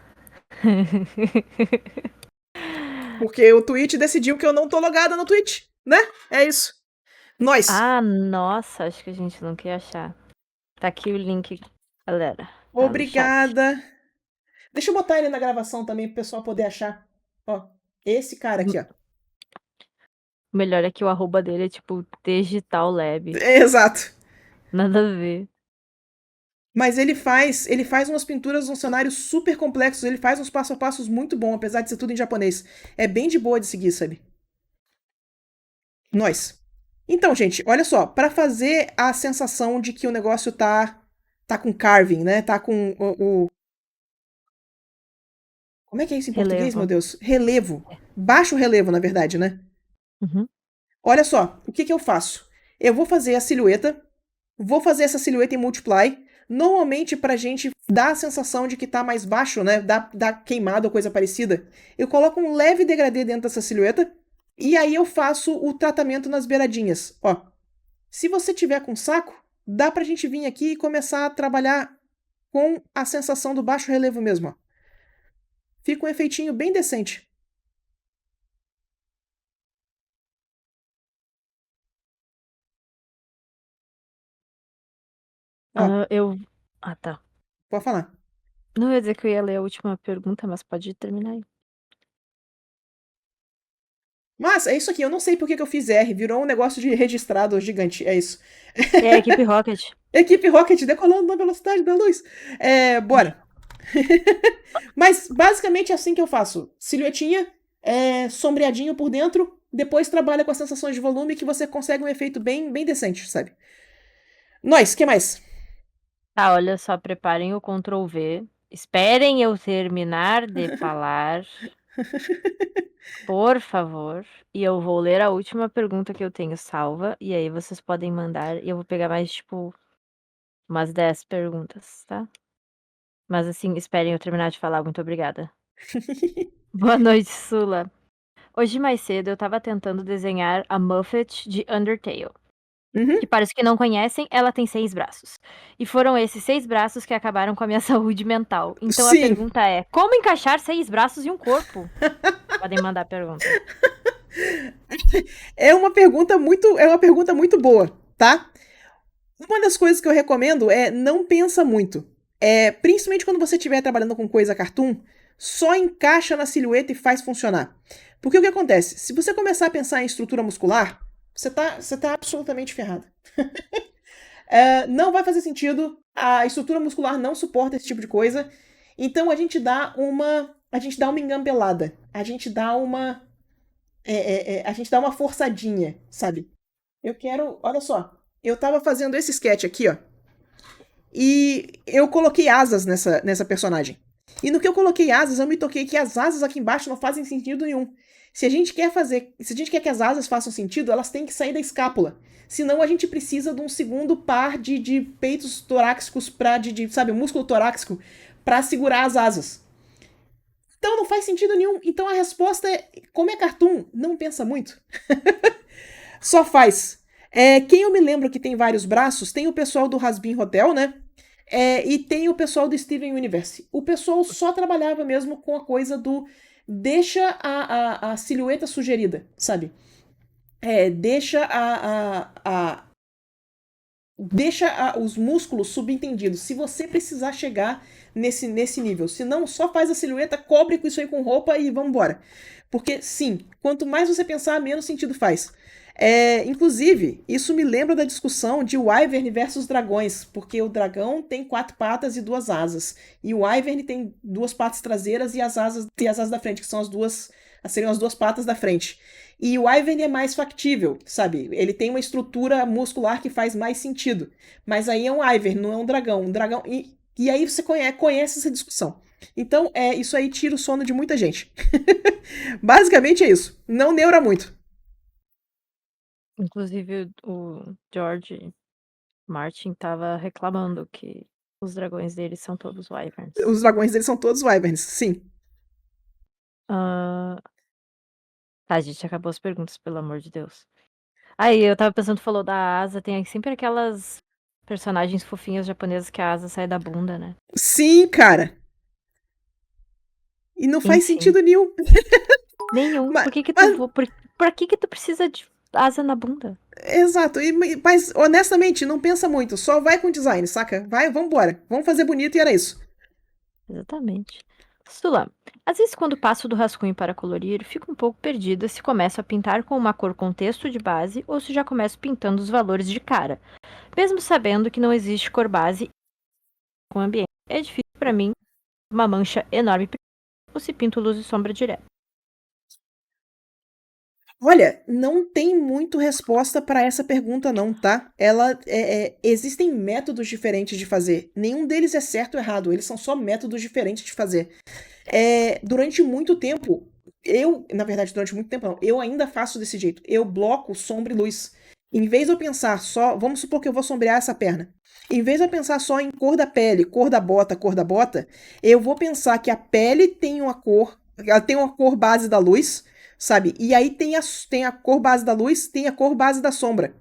Porque o Twitch decidiu que eu não tô logada no Twitch, né? É isso. Nós. Ah, nossa, acho que a gente não quer achar. Tá aqui o link, galera. Tá no chat. Obrigada. Deixa eu botar ele na gravação também pro pessoal poder achar. Ó, esse cara aqui, ó. O melhor é que o arroba dele é tipo Digital Lab. Exato. Nada a ver. Mas ele faz umas pinturas num cenário super complexos, ele faz uns passo a passos muito bom, apesar de ser tudo em japonês. É bem de boa de seguir, sabe? Nós. Então, gente, olha só, para fazer a sensação de que o negócio tá com carving, né? Tá com como é que é isso em português, meu Relevo. Deus? Relevo. Baixo relevo, na verdade, né? Uhum. Olha só, o que que eu faço? Eu vou fazer a silhueta, vou fazer essa silhueta em multiply. Normalmente, pra gente dar a sensação de que tá mais baixo, né? Dá queimado ou coisa parecida. Eu coloco um leve degradê dentro dessa silhueta. E aí eu faço o tratamento nas beiradinhas. Ó, se você tiver com saco, dá pra gente vir aqui e começar a trabalhar com a sensação do baixo relevo mesmo, ó. Fica um efeitinho bem decente. Ó, Ah, tá. pode falar. Não ia dizer que eu ia ler a última pergunta, mas pode terminar aí. Mas é isso aqui, eu não sei por que que eu fiz R, virou um negócio de registrado gigante, é isso. É a equipe Rocket. Equipe Rocket decolando na velocidade da luz. Bora. Mas basicamente é assim que eu faço. Silhuetinha, sombreadinho por dentro, depois trabalha com as sensações de volume que você consegue um efeito bem, bem decente, sabe? Nós, que mais? Tá, olha só, preparem o Ctrl V. Esperem eu terminar de falar, por favor. E eu vou ler a última pergunta que eu tenho salva. E aí vocês podem mandar. E eu vou pegar mais, tipo, umas 10 perguntas, tá? Mas assim, esperem eu terminar de falar. Muito obrigada. Boa noite, Sula. Hoje mais cedo eu estava tentando desenhar a Muffet de Undertale, Uhum. que para os que não conhecem, ela tem 6 braços. E foram esses 6 braços que acabaram com a minha saúde mental. Então a Sim. pergunta é: como encaixar 6 braços em um corpo? Podem mandar pergunta. É uma pergunta muito boa, tá? Uma das coisas que eu recomendo é não pensa muito. Principalmente quando você estiver trabalhando com coisa cartoon, só encaixa na silhueta e faz funcionar. Porque o que acontece? Se você começar a pensar em estrutura muscular, você tá absolutamente ferrado. Não vai fazer sentido, a estrutura muscular não suporta esse tipo de coisa. Então a gente dá uma engambelada. A gente dá uma forçadinha, sabe? Olha só, eu tava fazendo esse sketch aqui, ó, e eu coloquei asas nessa personagem. E no que eu coloquei asas, eu me toquei que as asas aqui embaixo não fazem sentido nenhum. Se a gente quer que as asas façam sentido, elas têm que sair da escápula. Senão a gente precisa de um segundo par de peitos torácicos sabe, músculo torácico para segurar as asas. Então não faz sentido nenhum. Então a resposta é, como é cartoon, não pensa muito. Só faz. Quem eu me lembro que tem vários braços, tem o pessoal do Hasbin Hotel, né? E tem o pessoal do Steven Universe. O pessoal só trabalhava mesmo com a coisa do deixa a silhueta sugerida, sabe? Deixa os músculos subentendidos. Se você precisar chegar nesse nível. Se não, só faz a silhueta, cobre com isso aí com roupa e vamos embora. Porque, sim, quanto mais você pensar, menos sentido faz. Inclusive, isso me lembra da discussão de Wyvern versus dragões, porque o dragão tem 4 patas e 2 asas, e o Wyvern tem 2 patas traseiras e as asas da frente, que seriam as 2 patas da frente. E o Wyvern é mais factível, sabe? Ele tem uma estrutura muscular que faz mais sentido. Mas aí é um Wyvern, não é um dragão. E aí você conhece essa discussão. Então, isso aí tira o sono de muita gente. Basicamente é isso. Não neura muito. Inclusive o George Martin estava reclamando que os dragões dele são todos wyverns. Os dragões deles são todos Wyverns, sim. Tá, gente, acabou as perguntas, pelo amor de Deus. Aí, eu tava pensando, tu falou da asa, tem sempre aquelas personagens fofinhas japonesas que a asa sai da bunda, né? Sim, cara. E não faz Enfim, sentido nenhum. nenhum. Mas, Por que que tu, mas pra que que tu precisa de asa na bunda? exato. Mas, honestamente, não pensa muito. Só vai com design, saca? Vai, vambora. Vamos fazer bonito e era isso. Exatamente. Sula, às vezes quando passo do rascunho para colorir, fico um pouco perdida se começo a pintar com uma cor contexto de base ou se já começo pintando os valores de cara, mesmo sabendo que não existe cor base com o ambiente. É difícil para mim uma mancha enorme ou se pinto luz e sombra direto. Olha, não tem muito resposta para essa pergunta não, tá? Existem métodos diferentes de fazer. Nenhum deles é certo ou errado. Eles são só métodos diferentes de fazer. Durante muito tempo, na verdade, durante muito tempo não, eu ainda faço desse jeito. Eu bloco sombra e luz. Em vez de eu pensar só, vamos supor que eu vou sombrear essa perna. Em vez de eu pensar só em cor da pele, cor da bota, eu vou pensar que a pele tem uma cor, ela tem uma cor base da luz, sabe? E aí tem a cor base da luz, tem a cor base da sombra.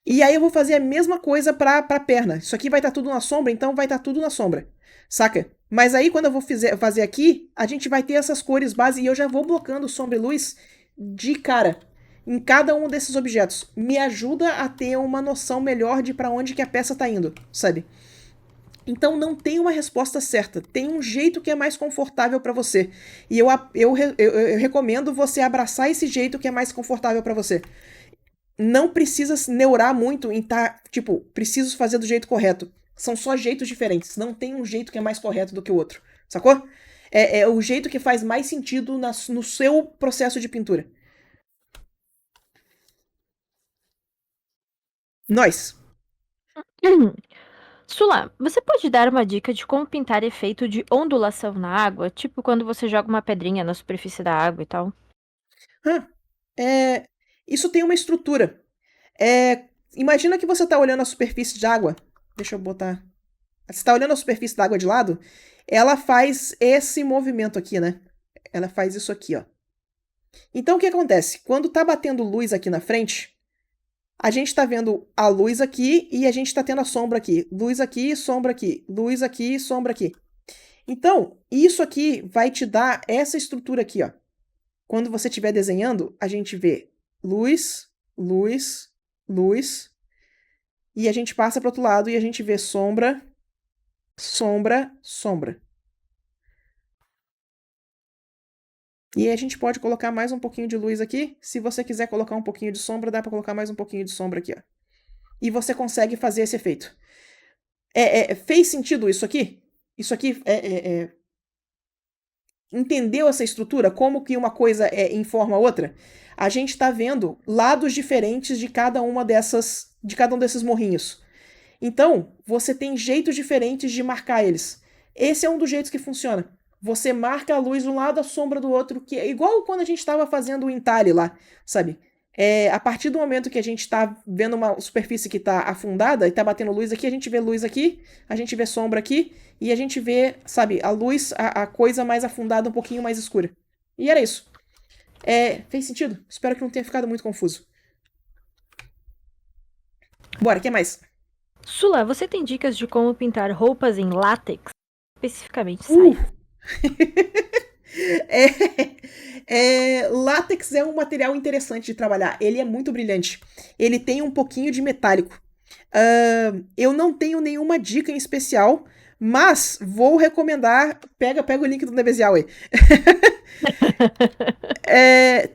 E aí eu vou fazer a mesma coisa pra perna. Isso aqui vai estar tudo na sombra, então vai estar tudo na sombra. Saca? Mas aí quando eu vou fazer aqui, a gente vai ter essas cores base e eu já vou blocando sombra e luz de cara em cada um desses objetos. Me ajuda a ter uma noção melhor de para onde que a peça tá indo, sabe? Então não tem uma resposta certa, tem um jeito que é mais confortável para você. E eu recomendo você abraçar esse jeito que é mais confortável para você. Não precisa se neurar muito em tipo, preciso fazer do jeito correto. São só jeitos diferentes. Não tem um jeito que é mais correto do que o outro. Sacou? É o jeito que faz mais sentido no seu processo de pintura. Nós. Sula, você pode dar uma dica de como pintar efeito de ondulação na água? Tipo quando você joga uma pedrinha na superfície da água e tal? Isso tem uma estrutura. Imagina que você tá olhando a superfície de água. Deixa eu botar. Você tá olhando a superfície da água de lado? Ela faz esse movimento aqui, né? Ela faz isso aqui, ó. Então, o que acontece? Quando tá batendo luz aqui na frente, a gente tá vendo a luz aqui e a gente tá tendo a sombra aqui. Luz aqui, sombra aqui. Luz aqui, sombra aqui. Então, isso aqui vai te dar essa estrutura aqui, ó. Quando você estiver desenhando, a gente vê luz, luz, luz, e a gente passa para o outro lado e a gente vê sombra, sombra, sombra. E aí a gente pode colocar mais um pouquinho de luz aqui. Se você quiser colocar um pouquinho de sombra, dá para colocar mais um pouquinho de sombra aqui, ó. E você consegue fazer esse efeito. Fez sentido isso aqui? Isso aqui entendeu essa estrutura? Como que uma coisa informa a outra? A gente está vendo lados diferentes de cada um desses morrinhos. Então, você tem jeitos diferentes de marcar eles. Esse é um dos jeitos que funciona. Você marca a luz de um lado, a sombra do outro, que é igual quando a gente estava fazendo o entalhe lá, sabe? A partir do momento que a gente está vendo uma superfície que está afundada e está batendo luz aqui, a gente vê luz aqui, a gente vê sombra aqui, e a gente vê, sabe, a luz, a coisa mais afundada, um pouquinho mais escura. E era isso. Fez sentido? Espero que não tenha ficado muito confuso. Bora, o que mais? Sula, você tem dicas de como pintar roupas em látex? Especificamente saia. Látex é um material interessante de trabalhar. Ele é muito brilhante. Ele tem um pouquinho de metálico. Eu não tenho nenhuma dica em especial, mas vou recomendar. Pega o link do Nebesial aí.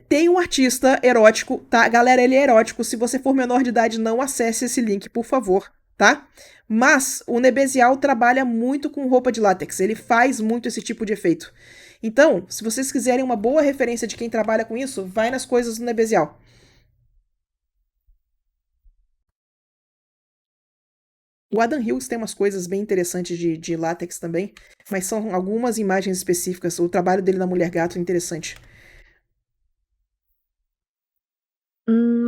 Tem um artista erótico, tá? Galera, ele é erótico. Se você for menor de idade, não acesse esse link, por favor, tá? Mas o Nebesial trabalha muito com roupa de látex. Ele faz muito esse tipo de efeito. Então, se vocês quiserem uma boa referência de quem trabalha com isso, vai nas coisas do Nebesial. O Adam Hills tem umas coisas bem interessantes de látex também, mas são algumas imagens específicas. O trabalho dele na Mulher Gato é interessante.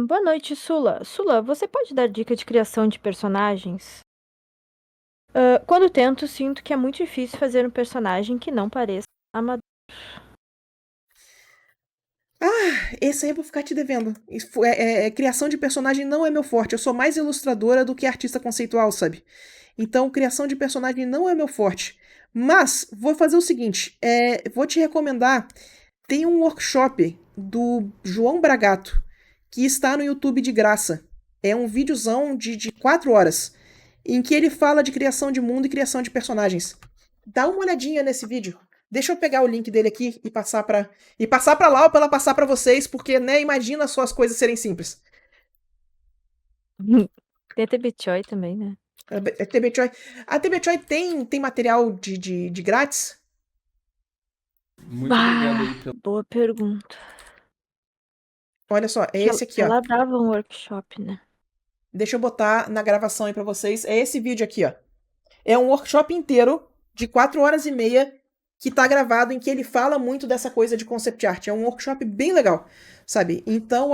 Boa noite, Sula. Sula, você pode dar dica de criação de personagens? Quando tento, sinto que é muito difícil fazer um personagem que não pareça amador. Esse aí eu vou ficar te devendo. Criação de personagem não é meu forte. Eu sou mais ilustradora do que artista conceitual, sabe? Então, criação de personagem não é meu forte. Mas, vou fazer o seguinte. Vou te recomendar. Tem um workshop do João Bragato, que está no YouTube de graça. É um videozão de 4 horas, em que ele fala de criação de mundo e criação de personagens. Dá uma olhadinha nesse vídeo. Deixa eu pegar o link dele aqui e passar pra lá ou pra ela passar pra vocês, porque, né, imagina só as coisas serem simples. Tem a TB Choi também, né? A TB Choi tem material de grátis? Muito obrigado aí pelo... Boa pergunta. Olha só, é esse aqui, ó. Ela dava um workshop, né? Deixa eu botar na gravação aí pra vocês. É esse vídeo aqui, ó. É um workshop inteiro de 4 horas e meia que tá gravado, em que ele fala muito dessa coisa de concept art. É um workshop bem legal, sabe? Então,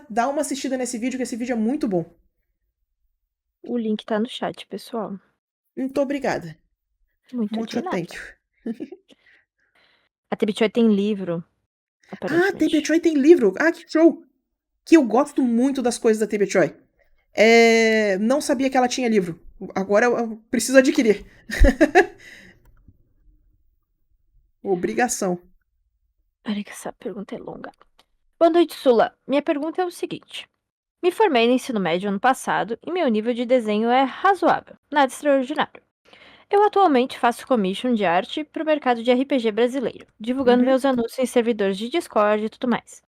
dá uma assistida nesse vídeo, que esse vídeo é muito bom. O link tá no chat, pessoal. Muito obrigada. Muito de nada. thank you. A TB Choi tem livro. A TB Choi tem livro? Que show! Que eu gosto muito das coisas da TB Choi. Não sabia que ela tinha livro. Agora eu preciso adquirir. Obrigação. Olha que essa pergunta é longa. Boa noite, Sula. Minha pergunta é o seguinte. Me formei no ensino médio ano passado e meu nível de desenho é razoável, nada extraordinário. Eu atualmente faço commission de arte para o mercado de RPG brasileiro, divulgando meus anúncios em servidores de Discord e tudo mais.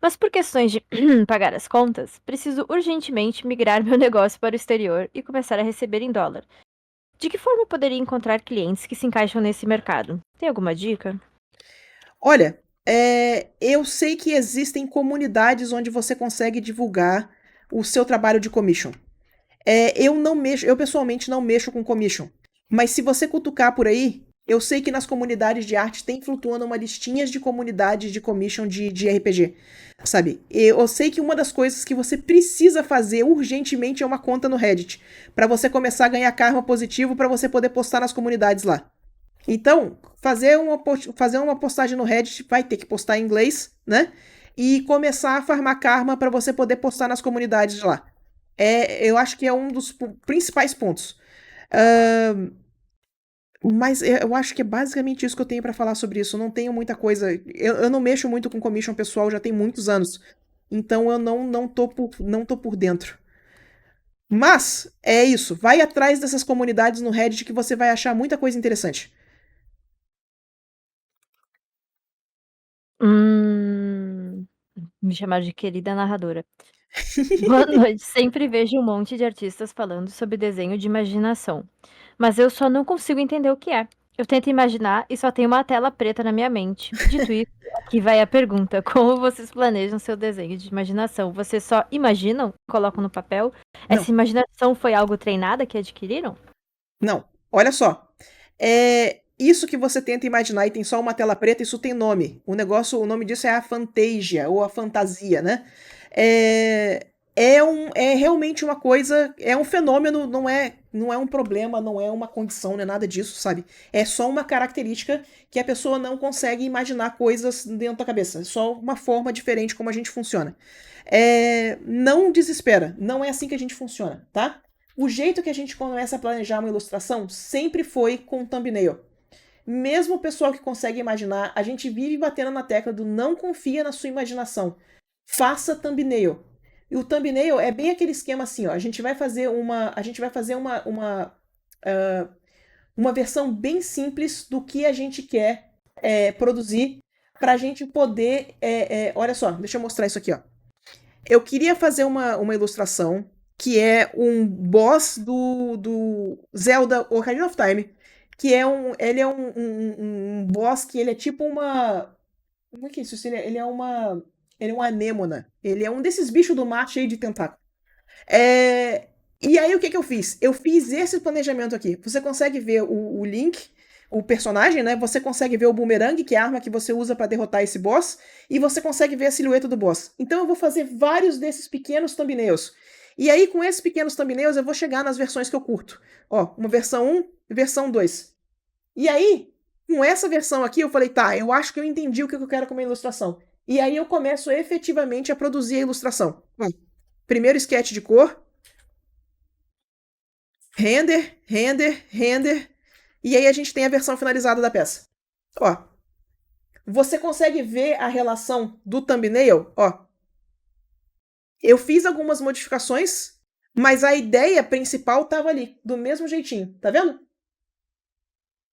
Mas por questões de pagar as contas, preciso urgentemente migrar meu negócio para o exterior e começar a receber em dólar. De que forma eu poderia encontrar clientes que se encaixam nesse mercado? Tem alguma dica? Olha, eu sei que existem comunidades onde você consegue divulgar o seu trabalho de commission. Eu pessoalmente não mexo com commission. Mas se você cutucar por aí, eu sei que nas comunidades de arte tem flutuando uma listinhas de comunidades de commission de RPG, sabe? Eu sei que uma das coisas que você precisa fazer urgentemente é uma conta no Reddit, para você começar a ganhar karma positivo para você poder postar nas comunidades lá. Então, fazer uma postagem no Reddit, vai ter que postar em inglês, né? E começar a farmar karma para você poder postar nas comunidades de lá. Eu acho que é um dos principais pontos. Mas eu acho que é basicamente isso que eu tenho pra falar sobre isso. Eu não tenho muita coisa. Eu não mexo muito com commission pessoal já tem muitos anos. Então eu não tô por dentro. Mas é isso. Vai atrás dessas comunidades no Reddit que você vai achar muita coisa interessante. Me chamar de querida narradora. Boa noite. Sempre vejo um monte de artistas falando sobre desenho de imaginação, mas eu só não consigo entender o que é. Eu tento imaginar e só tem uma tela preta na minha mente. Dito isso, aqui vai a pergunta: como vocês planejam seu desenho de imaginação? Vocês só imaginam, colocam no papel? Não, Essa imaginação foi algo treinada que adquiriram? não. Olha só. Isso que você tenta imaginar e tem só uma tela preta, isso tem nome. O nome disso é a fantasia, ou a fantasia, né? É realmente uma coisa, é um fenômeno, não é um problema, não é uma condição, não é nada disso, sabe? É só uma característica que a pessoa não consegue imaginar coisas dentro da cabeça. É só uma forma diferente como a gente funciona. Não desespera, não é assim que a gente funciona, tá? O jeito que a gente começa a planejar uma ilustração sempre foi com thumbnail. Mesmo o pessoal que consegue imaginar, a gente vive batendo na tecla do não confia na sua imaginação. Faça thumbnail. E o thumbnail é bem aquele esquema assim, ó. A gente vai fazer uma versão bem simples do que a gente quer produzir para a gente poder. Olha só, deixa eu mostrar isso aqui, ó. Eu queria fazer uma ilustração que é um boss do Zelda Ocarina of Time, que ele é um boss que ele é tipo uma... Como é que é isso? Ele é uma anêmona. Ele é um desses bichos do mar cheio de tentáculo. E aí o que eu fiz? Eu fiz esse planejamento aqui. Você consegue ver o Link, o personagem, né? Você consegue ver o boomerang, que é a arma que você usa para derrotar esse boss, e você consegue ver a silhueta do boss. Então eu vou fazer vários desses pequenos thumbnails. E aí com esses pequenos thumbnails eu vou chegar nas versões que eu curto. Ó, uma versão 1 e versão 2. E aí, com essa versão aqui, eu falei, tá, eu acho que eu entendi o que eu quero com uma ilustração. E aí eu começo efetivamente a produzir a ilustração. Primeiro sketch de cor, render, render, render, e aí a gente tem a versão finalizada da peça. Ó, você consegue ver a relação do thumbnail? Ó, eu fiz algumas modificações, mas a ideia principal tava ali, do mesmo jeitinho, tá vendo?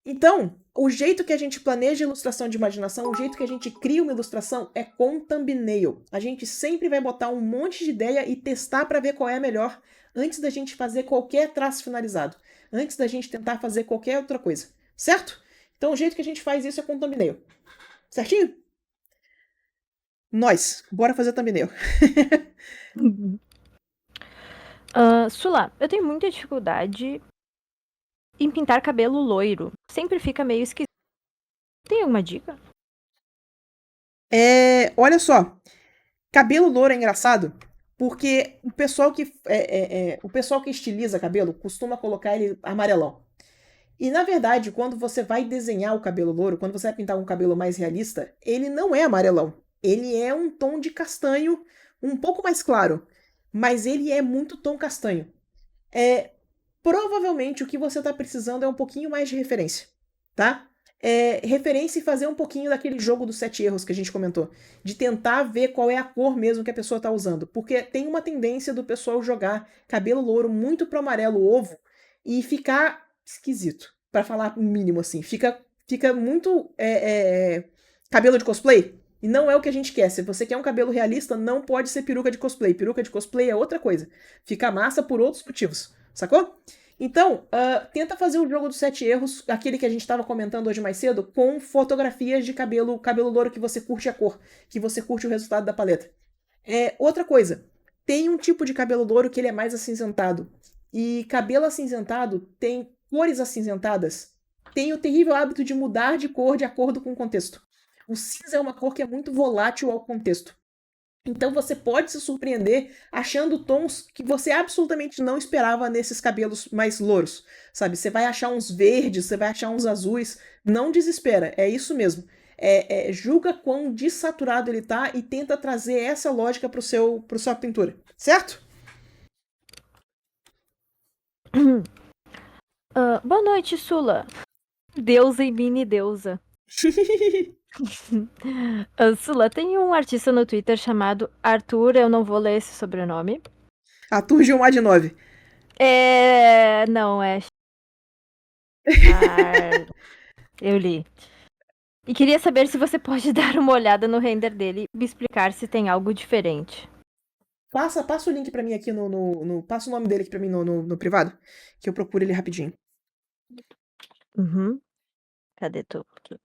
Então, o jeito que a gente planeja ilustração de imaginação, o jeito que a gente cria uma ilustração é com thumbnail. A gente sempre vai botar um monte de ideia e testar para ver qual é a melhor antes da gente fazer qualquer traço finalizado, antes da gente tentar fazer qualquer outra coisa, certo? Então, o jeito que a gente faz isso é com thumbnail. Certinho? Nós, bora fazer thumbnail. Sula, eu tenho muita dificuldade em pintar cabelo loiro. Sempre fica meio esquisito. Tem alguma dica? Olha só, cabelo louro é engraçado porque o pessoal que estiliza cabelo costuma colocar ele amarelão. E na verdade, quando você vai desenhar o cabelo louro, quando você vai pintar um cabelo mais realista, ele não é amarelão. Ele é um tom de castanho um pouco mais claro, mas ele é muito tom castanho. Provavelmente o que você está precisando é um pouquinho mais de referência, tá? Referência e fazer um pouquinho daquele jogo dos 7 erros que a gente comentou. De tentar ver qual é a cor mesmo que a pessoa está usando. Porque tem uma tendência do pessoal jogar cabelo louro muito pro amarelo ovo e ficar esquisito. Para falar o mínimo assim. Fica muito cabelo de cosplay. E não é o que a gente quer. Se você quer um cabelo realista, não pode ser peruca de cosplay. Peruca de cosplay é outra coisa. Fica massa por outros motivos. Sacou? Então, tenta fazer o jogo dos 7 erros, aquele que a gente estava comentando hoje mais cedo, com fotografias de cabelo louro que você curte a cor, que você curte o resultado da paleta. Outra coisa, tem um tipo de cabelo louro que ele é mais acinzentado. E cabelo acinzentado tem cores acinzentadas. Tem o terrível hábito de mudar de cor de acordo com o contexto. O cinza é uma cor que é muito volátil ao contexto. Então você pode se surpreender achando tons que você absolutamente não esperava nesses cabelos mais louros, sabe? Você vai achar uns verdes, você vai achar uns azuis. Não desespera, é isso mesmo. Julga quão desaturado ele tá e tenta trazer essa lógica pro sua pintura, certo? Boa noite, Sula. Deusa e mini deusa. Sula, tem um artista no Twitter chamado Arthur, eu não vou ler esse sobrenome. Arthur Gilmar de 9. Não, é... Eu li. E queria saber se você pode dar uma olhada no render dele e me explicar se tem algo diferente. Passa o link pra mim aqui passa o nome dele aqui pra mim no privado, que eu procuro ele rapidinho. Uhum. Cadê tu? Aqui.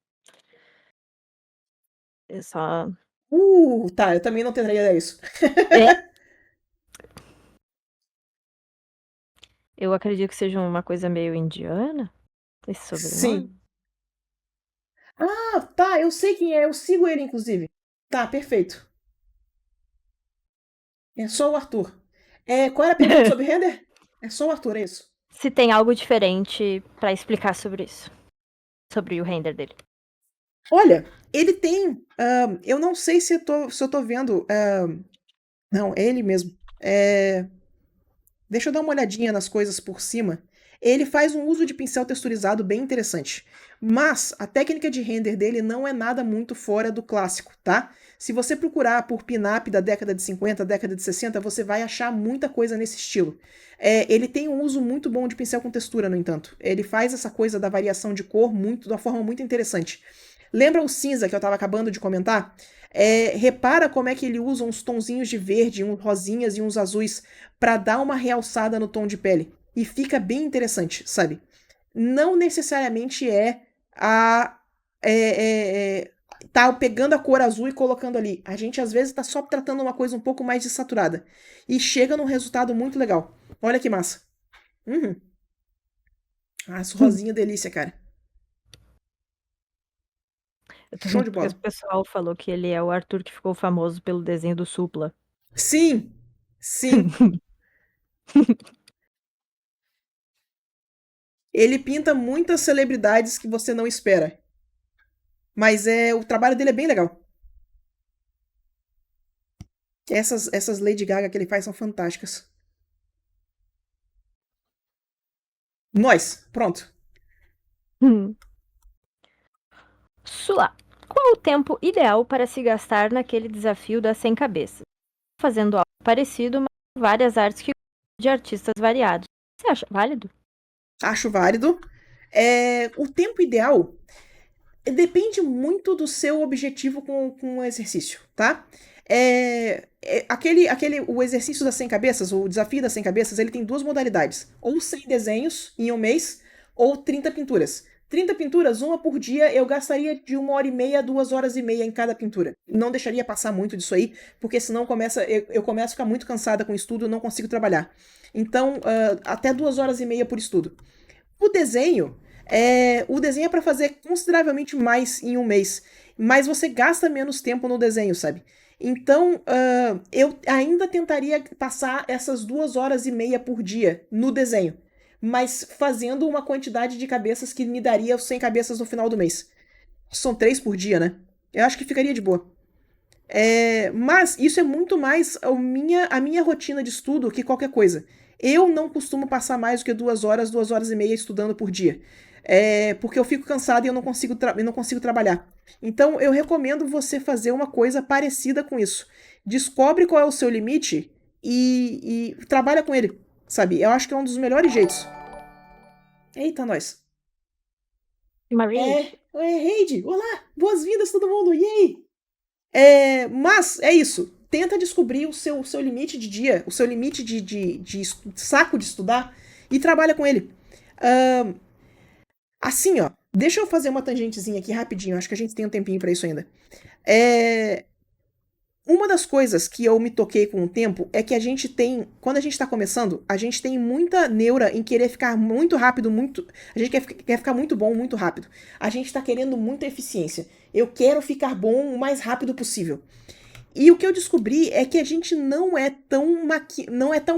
Eu só... Tá, eu também não tentaria isso. Eu acredito que seja uma coisa meio indiana, esse sobrenome. Sim. Ah, tá, eu sei quem é, eu sigo ele, inclusive. Tá, perfeito. É só o Arthur. Qual era a pergunta sobre render? É só o Arthur, é isso. Se tem algo diferente pra explicar sobre isso. Sobre o render dele. Olha, ele tem. Eu não sei se eu tô vendo. Não, é ele mesmo. Deixa eu dar uma olhadinha nas coisas por cima. Ele faz um uso de pincel texturizado bem interessante. Mas a técnica de render dele não é nada muito fora do clássico, tá? Se você procurar por pin-up da década de 50, década de 60, você vai achar muita coisa nesse estilo. Ele tem um uso muito bom de pincel com textura, no entanto. Ele faz essa coisa da variação de cor de uma forma muito interessante. Lembra o cinza que eu estava acabando de comentar? Repara como é que ele usa uns tonzinhos de verde, uns rosinhas e uns azuis para dar uma realçada no tom de pele. E fica bem interessante, sabe? Não necessariamente tá pegando a cor azul e colocando ali. A gente às vezes tá só tratando uma coisa um pouco mais desaturada. E chega num resultado muito legal. Olha que massa. Uhum. Essa rosinha delícia, cara. Show de bola. O pessoal falou que ele é o Arthur que ficou famoso pelo desenho do Supla. Sim! Sim! Ele pinta muitas celebridades que você não espera. Mas o trabalho dele é bem legal. Essas Lady Gaga que ele faz são fantásticas. Nós, pronto. Sula, qual é o tempo ideal para se gastar naquele desafio das 100 cabeças? Fazendo algo parecido, mas com várias artes de artistas variados. Você acha válido? Acho válido. O tempo ideal depende muito do seu objetivo com o exercício, tá? O exercício das 100 cabeças, o desafio das 100 cabeças, ele tem duas modalidades. Ou 100 desenhos em um mês, ou 30 pinturas. 30 pinturas, uma por dia, eu gastaria de 1h30 a 2h30 em cada pintura. Não deixaria passar muito disso aí, porque senão eu começo a ficar muito cansada com o estudo e não consigo trabalhar. Então, até 2h30 por estudo. O desenho é para fazer consideravelmente mais em um mês, mas você gasta menos tempo no desenho, sabe? Então, eu ainda tentaria passar essas 2h30 por dia no desenho, mas fazendo uma quantidade de cabeças que me daria 100 cabeças no final do mês. São 3 por dia, né? Eu acho que ficaria de boa. Mas isso é muito mais a minha rotina de estudo que qualquer coisa. Eu não costumo passar mais do que 2h, 2h30 estudando por dia. Porque eu fico cansado e eu não consigo trabalhar. Então eu recomendo você fazer uma coisa parecida com isso. Descobre qual é o seu limite e trabalha com ele, sabe? Eu acho que é um dos melhores jeitos. Eita, nós. Marie? Heidi, olá! Boas-vindas todo mundo! E aí? Mas é isso. Tenta descobrir o seu limite de dia, o seu limite de saco de estudar e trabalha com ele. Assim, ó. Deixa eu fazer uma tangentezinha aqui rapidinho. Acho que a gente tem um tempinho pra isso ainda. Uma das coisas que eu me toquei com o tempo é que quando a gente tá começando, a gente tem muita neura em querer ficar muito rápido, a gente quer ficar muito bom muito rápido. A gente tá querendo muita eficiência. Eu quero ficar bom o mais rápido possível. E o que eu descobri é que a gente não é tão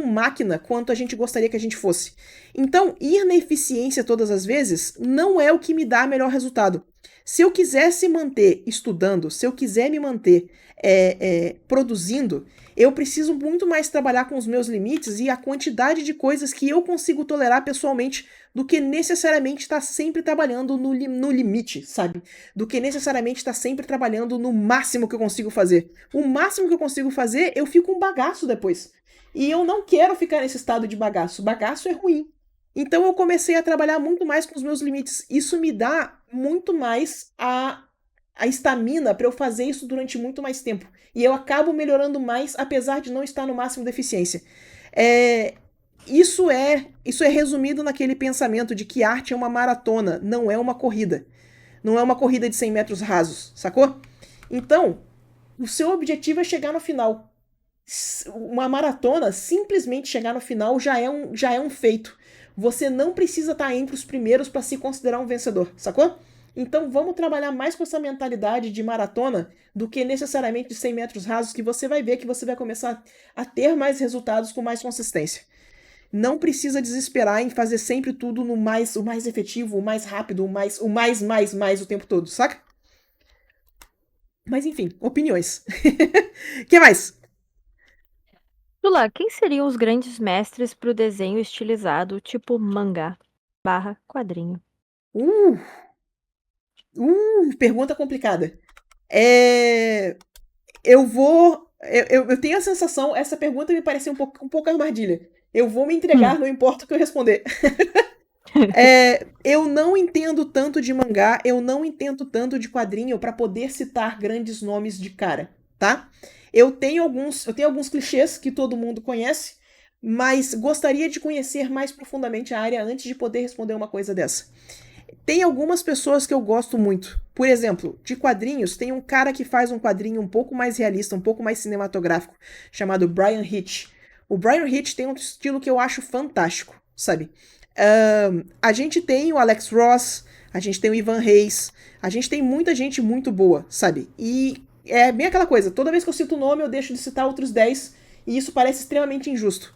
máquina quanto a gente gostaria que a gente fosse. Então, ir na eficiência todas as vezes não é o que me dá melhor resultado. Se eu quiser se manter estudando, se eu quiser me manter produzindo, eu preciso muito mais trabalhar com os meus limites e a quantidade de coisas que eu consigo tolerar pessoalmente do que necessariamente estar sempre trabalhando no limite, sabe? Do que necessariamente estar sempre trabalhando no máximo que eu consigo fazer. O máximo que eu consigo fazer, eu fico um bagaço depois. E eu não quero ficar nesse estado de bagaço. Bagaço é ruim. Então eu comecei a trabalhar muito mais com os meus limites. Isso me dá muito mais a estamina para eu fazer isso durante muito mais tempo. E eu acabo melhorando mais, apesar de não estar no máximo de eficiência. Isso é resumido naquele pensamento de que arte é uma maratona, não é uma corrida. Não é uma corrida de 100 metros rasos, sacou? Então, o seu objetivo é chegar no final. Uma maratona, simplesmente chegar no final já é um feito. Você não precisa estar entre os primeiros para se considerar um vencedor, sacou? Então vamos trabalhar mais com essa mentalidade de maratona do que necessariamente de 100 metros rasos, que você vai ver que você vai começar a ter mais resultados com mais consistência. Não precisa desesperar em fazer sempre tudo o mais efetivo, o mais rápido, o mais o tempo todo, saca? Mas enfim, opiniões. Que mais? Sula, quem seriam os grandes mestres pro desenho estilizado, tipo mangá / quadrinho? Pergunta complicada. Eu tenho a sensação, essa pergunta me pareceu um pouco armadilha. Eu vou me entregar, não importa o que eu responder. Eu não entendo tanto de mangá, eu não entendo tanto de quadrinho para poder citar grandes nomes de cara, tá? Eu tenho alguns clichês que todo mundo conhece, mas gostaria de conhecer mais profundamente a área antes de poder responder uma coisa dessa. Tem algumas pessoas que eu gosto muito. Por exemplo, de quadrinhos, tem um cara que faz um quadrinho um pouco mais realista, um pouco mais cinematográfico, chamado Bryan Hitch. O Bryan Hitch tem um estilo que eu acho fantástico, sabe? A gente tem o Alex Ross, a gente tem o Ivan Reis, a gente tem muita gente muito boa, sabe? E é bem aquela coisa, toda vez que eu cito o nome eu deixo de citar outros 10, e isso parece extremamente injusto.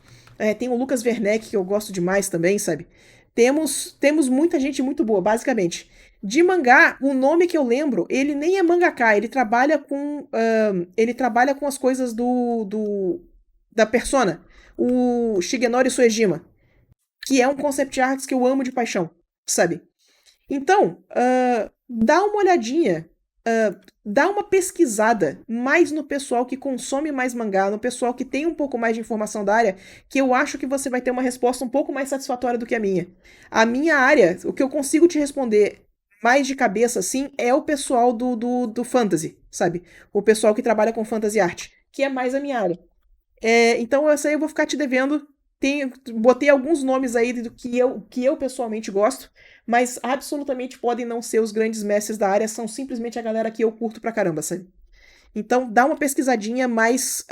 Tem o Lucas Werneck, que eu gosto demais também, sabe? Temos muita gente muito boa, basicamente. De mangá, o nome que eu lembro, ele nem é mangaka, ele trabalha com as coisas da Persona, o Shigenori Suejima, que é um concept arts que eu amo de paixão, sabe? Então, dá uma olhadinha, dá uma pesquisada mais no pessoal que consome mais mangá, no pessoal que tem um pouco mais de informação da área, que eu acho que você vai ter uma resposta um pouco mais satisfatória do que a minha. A minha área, o que eu consigo te responder mais de cabeça, assim, é o pessoal do fantasy, sabe? O pessoal que trabalha com fantasy art, que é mais a minha área. Então, essa aí eu vou ficar te devendo. Botei alguns nomes aí do que eu pessoalmente gosto, mas absolutamente podem não ser os grandes mestres da área, são simplesmente a galera que eu curto pra caramba, sabe? Então dá uma pesquisadinha, mas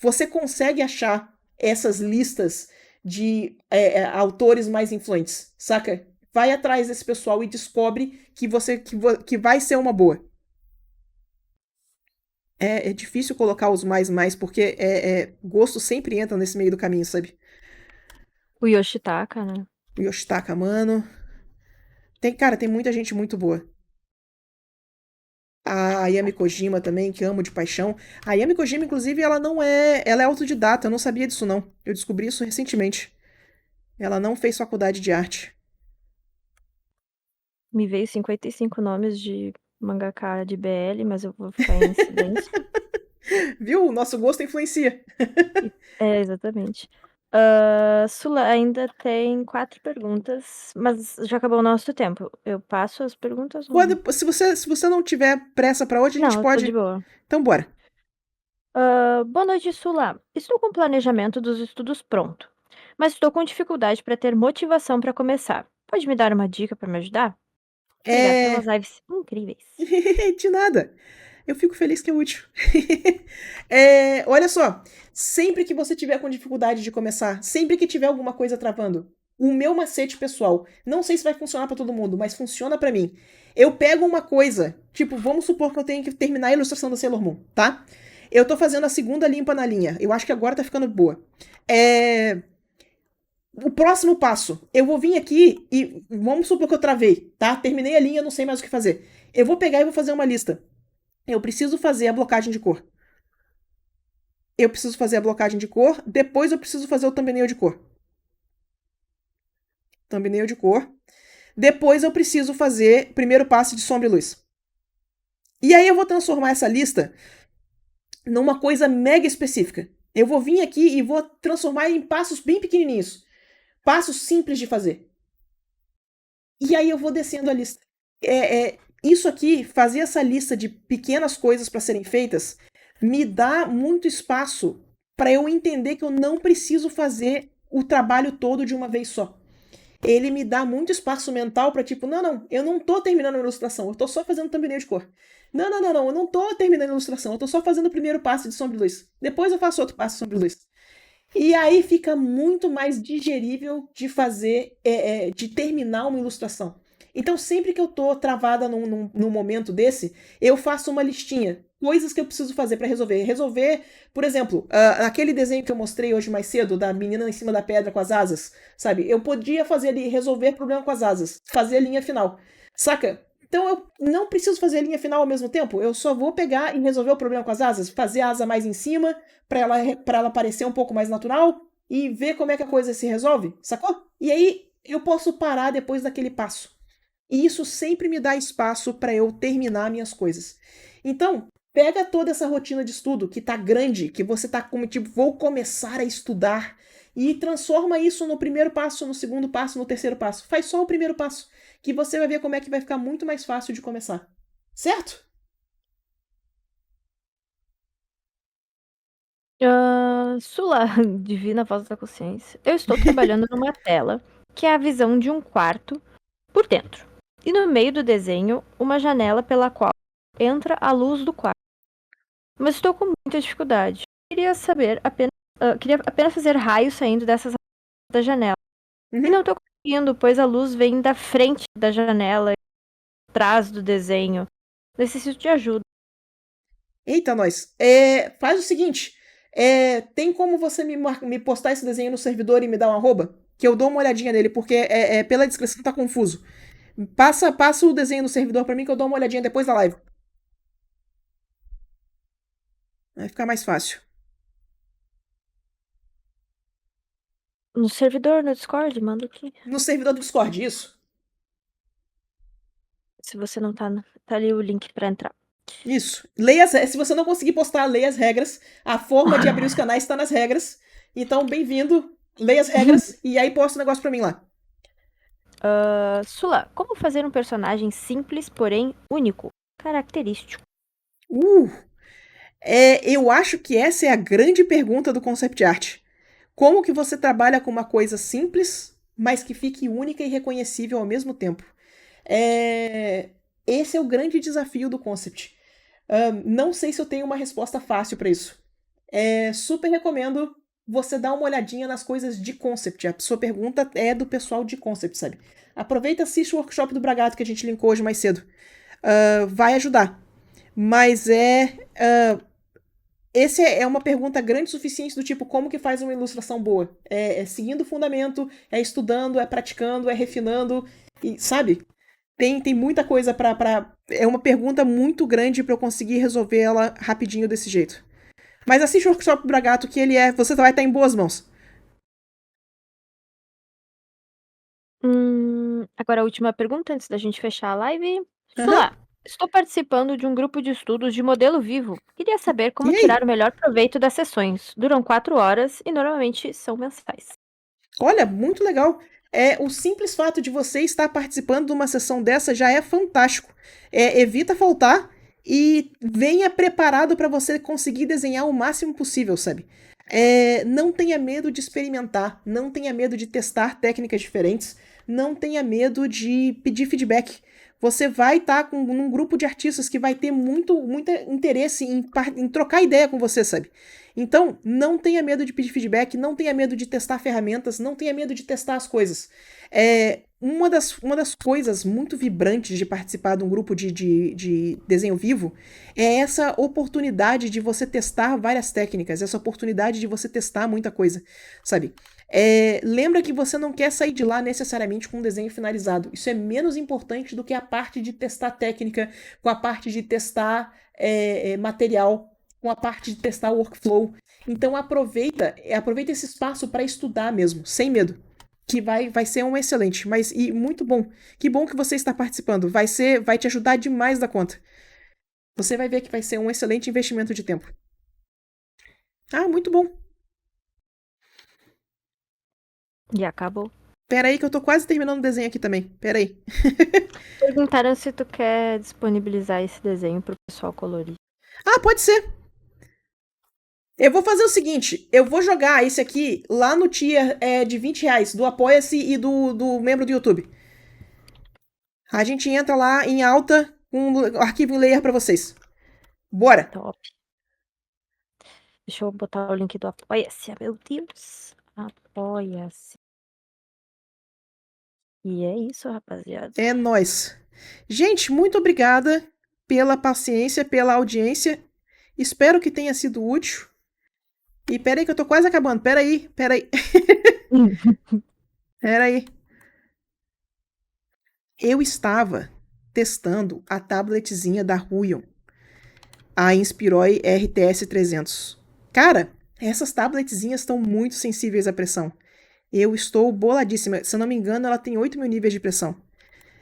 você consegue achar essas listas de autores mais influentes, saca? Vai atrás desse pessoal e descobre que vai ser uma boa. É difícil colocar os mais, porque gosto sempre entra nesse meio do caminho, sabe? O Yoshitaka, né? O Yoshitaka, mano. Tem muita gente muito boa. A Ayami Kojima também, que amo de paixão. A Ayami Kojima, inclusive, ela é autodidata, eu não sabia disso não. Eu descobri isso recentemente. Ela não fez faculdade de arte. Me veio 55 nomes de mangaka de BL, mas eu vou ficar em silêncio. Viu? O nosso gosto influencia. Exatamente. Sula, ainda tem 4 perguntas, mas já acabou o nosso tempo. Eu passo as perguntas? Se você não tiver pressa pra hoje, a gente Não, pode... tô de boa. Então bora. Boa noite, Sula. Estou com o planejamento dos estudos pronto, mas estou com dificuldade para ter motivação para começar. Pode me dar uma dica para me ajudar? Obrigada pelas lives incríveis. De nada. Eu fico feliz que é útil. Olha só, sempre que você tiver com dificuldade de começar, sempre que tiver alguma coisa travando, o meu macete pessoal, não sei se vai funcionar pra todo mundo, mas funciona pra mim. Eu pego uma coisa, tipo, vamos supor que eu tenho que terminar a ilustração da Sailor Moon, tá? Eu tô fazendo a segunda limpa na linha. Eu acho que agora tá ficando boa. O próximo passo. Eu vou vir aqui e vamos supor que eu travei, tá? Terminei a linha, não sei mais o que fazer. Eu vou pegar e vou fazer uma lista. Eu preciso fazer a blocagem de cor. Eu preciso fazer a blocagem de cor. Depois eu preciso fazer o thumbnail de cor. Thumbnail de cor. Depois eu preciso fazer primeiro passo de sombra e luz. E aí eu vou transformar essa lista numa coisa mega específica. Eu vou vir aqui e vou transformar em passos bem pequenininhos. Passos simples de fazer. E aí eu vou descendo a lista. Isso aqui, fazer essa lista de pequenas coisas para serem feitas, me dá muito espaço para eu entender que eu não preciso fazer o trabalho todo de uma vez só. Ele me dá muito espaço mental para tipo, não, eu não tô terminando a ilustração, eu tô só fazendo thumbnail de cor. Não, eu não tô terminando a ilustração, eu tô só fazendo o primeiro passo de sombra e luz. Depois eu faço outro passo de sombra e luz. E aí fica muito mais digerível de fazer, de terminar uma ilustração. Então, sempre que eu tô travada num momento desse, eu faço uma listinha. Coisas que eu preciso fazer para resolver. Resolver, por exemplo, aquele desenho que eu mostrei hoje mais cedo, da menina em cima da pedra com as asas, sabe? Eu podia fazer ali, resolver problema com as asas, fazer a linha final. Saca? Então eu não preciso fazer a linha final ao mesmo tempo, eu só vou pegar e resolver o problema com as asas, fazer a asa mais em cima, pra ela parecer um pouco mais natural, e ver como é que a coisa se resolve, sacou? E aí eu posso parar depois daquele passo. E isso sempre me dá espaço para eu terminar minhas coisas. Então, pega toda essa rotina de estudo que tá grande, que você tá como tipo, vou começar a estudar, e transforma isso no primeiro passo, no segundo passo, no terceiro passo. Faz só o primeiro passo, que você vai ver como é que vai ficar muito mais fácil de começar. Certo? Sula, divina voz da consciência. Eu estou trabalhando numa tela que é a visão de um quarto por dentro. E no meio do desenho, uma janela pela qual entra a luz do quarto. Mas estou com muita dificuldade. Queria apenas fazer raios saindo da janela. Uhum. E não estou conseguindo, pois a luz vem da frente da janela, atrás do desenho. Necessito de ajuda. Eita, nós. Faz o seguinte. Tem como você me postar esse desenho no servidor e me dar um arroba? Que eu dou uma olhadinha nele, porque pela descrição tá confuso. Passa o desenho no servidor pra mim que eu dou uma olhadinha depois da live. Vai ficar mais fácil. No servidor, no Discord, manda aqui. No servidor do Discord, isso? Se você não tá ali o link pra entrar. Isso. Se você não conseguir postar, leia as regras. A forma de abrir os canais está nas regras. Então, bem-vindo. Leia as regras e aí posta o negócio pra mim lá. Sula, como fazer um personagem simples, porém único, característico? Eu acho que essa é a grande pergunta do concept art. Como que você trabalha com uma coisa simples, mas que fique única e reconhecível ao mesmo tempo? Esse é o grande desafio do concept. Não sei se eu tenho uma resposta fácil para isso. Super recomendo você dar uma olhadinha nas coisas de concept. A sua pergunta é do pessoal de concept, sabe? Aproveita e assiste o workshop do Bragato que a gente linkou hoje mais cedo. Vai ajudar. Mas essa é uma pergunta grande o suficiente do tipo, como que faz uma ilustração boa? Seguindo o fundamento, estudando, praticando, refinando, e sabe? Tem muita coisa pra... É uma pergunta muito grande pra eu conseguir resolver ela rapidinho desse jeito. Mas assiste o workshop do Bragato que você vai estar em boas mãos. Agora a última pergunta antes da gente fechar a live. Aham. Sula, estou participando de um grupo de estudos de modelo vivo. Queria saber como E aí? tirar o melhor proveito das sessões. Duram 4 horas e normalmente são mensais. Olha, muito legal. O simples fato de você estar participando de uma sessão dessa já é fantástico. Evita faltar e venha preparado para você conseguir desenhar o máximo possível, sabe? Não tenha medo de experimentar, não tenha medo de testar técnicas diferentes, não tenha medo de pedir feedback. Você vai estar num grupo de artistas que vai ter muito interesse em trocar ideia com você, sabe? Então, não tenha medo de pedir feedback, não tenha medo de testar ferramentas, não tenha medo de testar as coisas. uma das coisas muito vibrantes de participar de um grupo de desenho vivo é essa oportunidade de você testar várias técnicas, essa oportunidade de você testar muita coisa, sabe? Lembra que você não quer sair de lá necessariamente com um desenho finalizado. Isso é menos importante do que a parte de testar técnica, com a parte de testar material, com a parte de testar workflow. Então aproveita esse espaço para estudar mesmo, sem medo. Que vai ser um excelente, e muito bom. Que bom que você está participando. Vai te ajudar demais da conta. Você vai ver que vai ser um excelente investimento de tempo. Ah, muito bom. E acabou. Pera aí que eu tô quase terminando o desenho aqui também. Pera aí. Perguntaram se tu quer disponibilizar esse desenho pro pessoal colorir. Ah, pode ser. Eu vou fazer o seguinte, eu vou jogar esse aqui lá no tier de R$20 do Apoia-se e do membro do YouTube. A gente entra lá em alta com o arquivo em layer pra vocês. Bora! Top. Deixa eu botar o link do Apoia-se. Meu Deus. Apoia-se. E é isso, rapaziada. É nóis. Gente, muito obrigada pela paciência, pela audiência. Espero que tenha sido útil. E pera aí que eu tô quase acabando. Pera aí. Pera aí. Eu estava testando a tabletzinha da Huion, a Inspiroi RTS 300. Cara, essas tabletzinhas estão muito sensíveis à pressão. Eu estou boladíssima. Se eu não me engano, ela tem 8.000 níveis de pressão.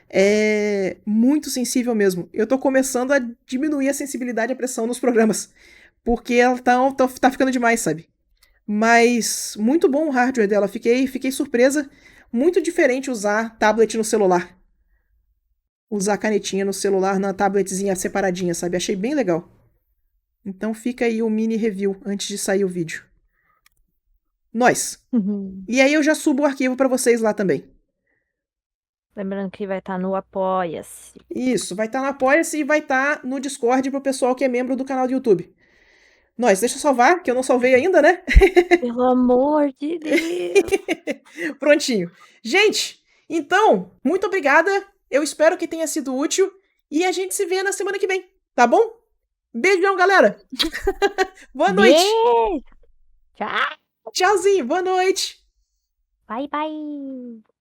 É muito sensível mesmo. Eu tô começando a diminuir a sensibilidade à pressão nos programas, porque ela tá ficando demais, sabe? Mas muito bom o hardware dela. Fiquei surpresa. Muito diferente usar tablet no celular. Usar canetinha no celular na tabletzinha separadinha, sabe? Achei bem legal. Então fica aí o mini review antes de sair o vídeo. Nós. E aí eu já subo o arquivo pra vocês lá também. Lembrando que vai estar no Apoia-se. Isso, vai estar no Apoia-se e vai estar no Discord pro pessoal que é membro do canal do YouTube. Nós, deixa eu salvar, que eu não salvei ainda, né? Pelo amor de Deus. Prontinho. Gente, então, muito obrigada. Eu espero que tenha sido útil. E a gente se vê na semana que vem, tá bom? Beijão, galera. Boa noite. Beijo. Tchau. Tchauzinho, boa noite. Bye, bye.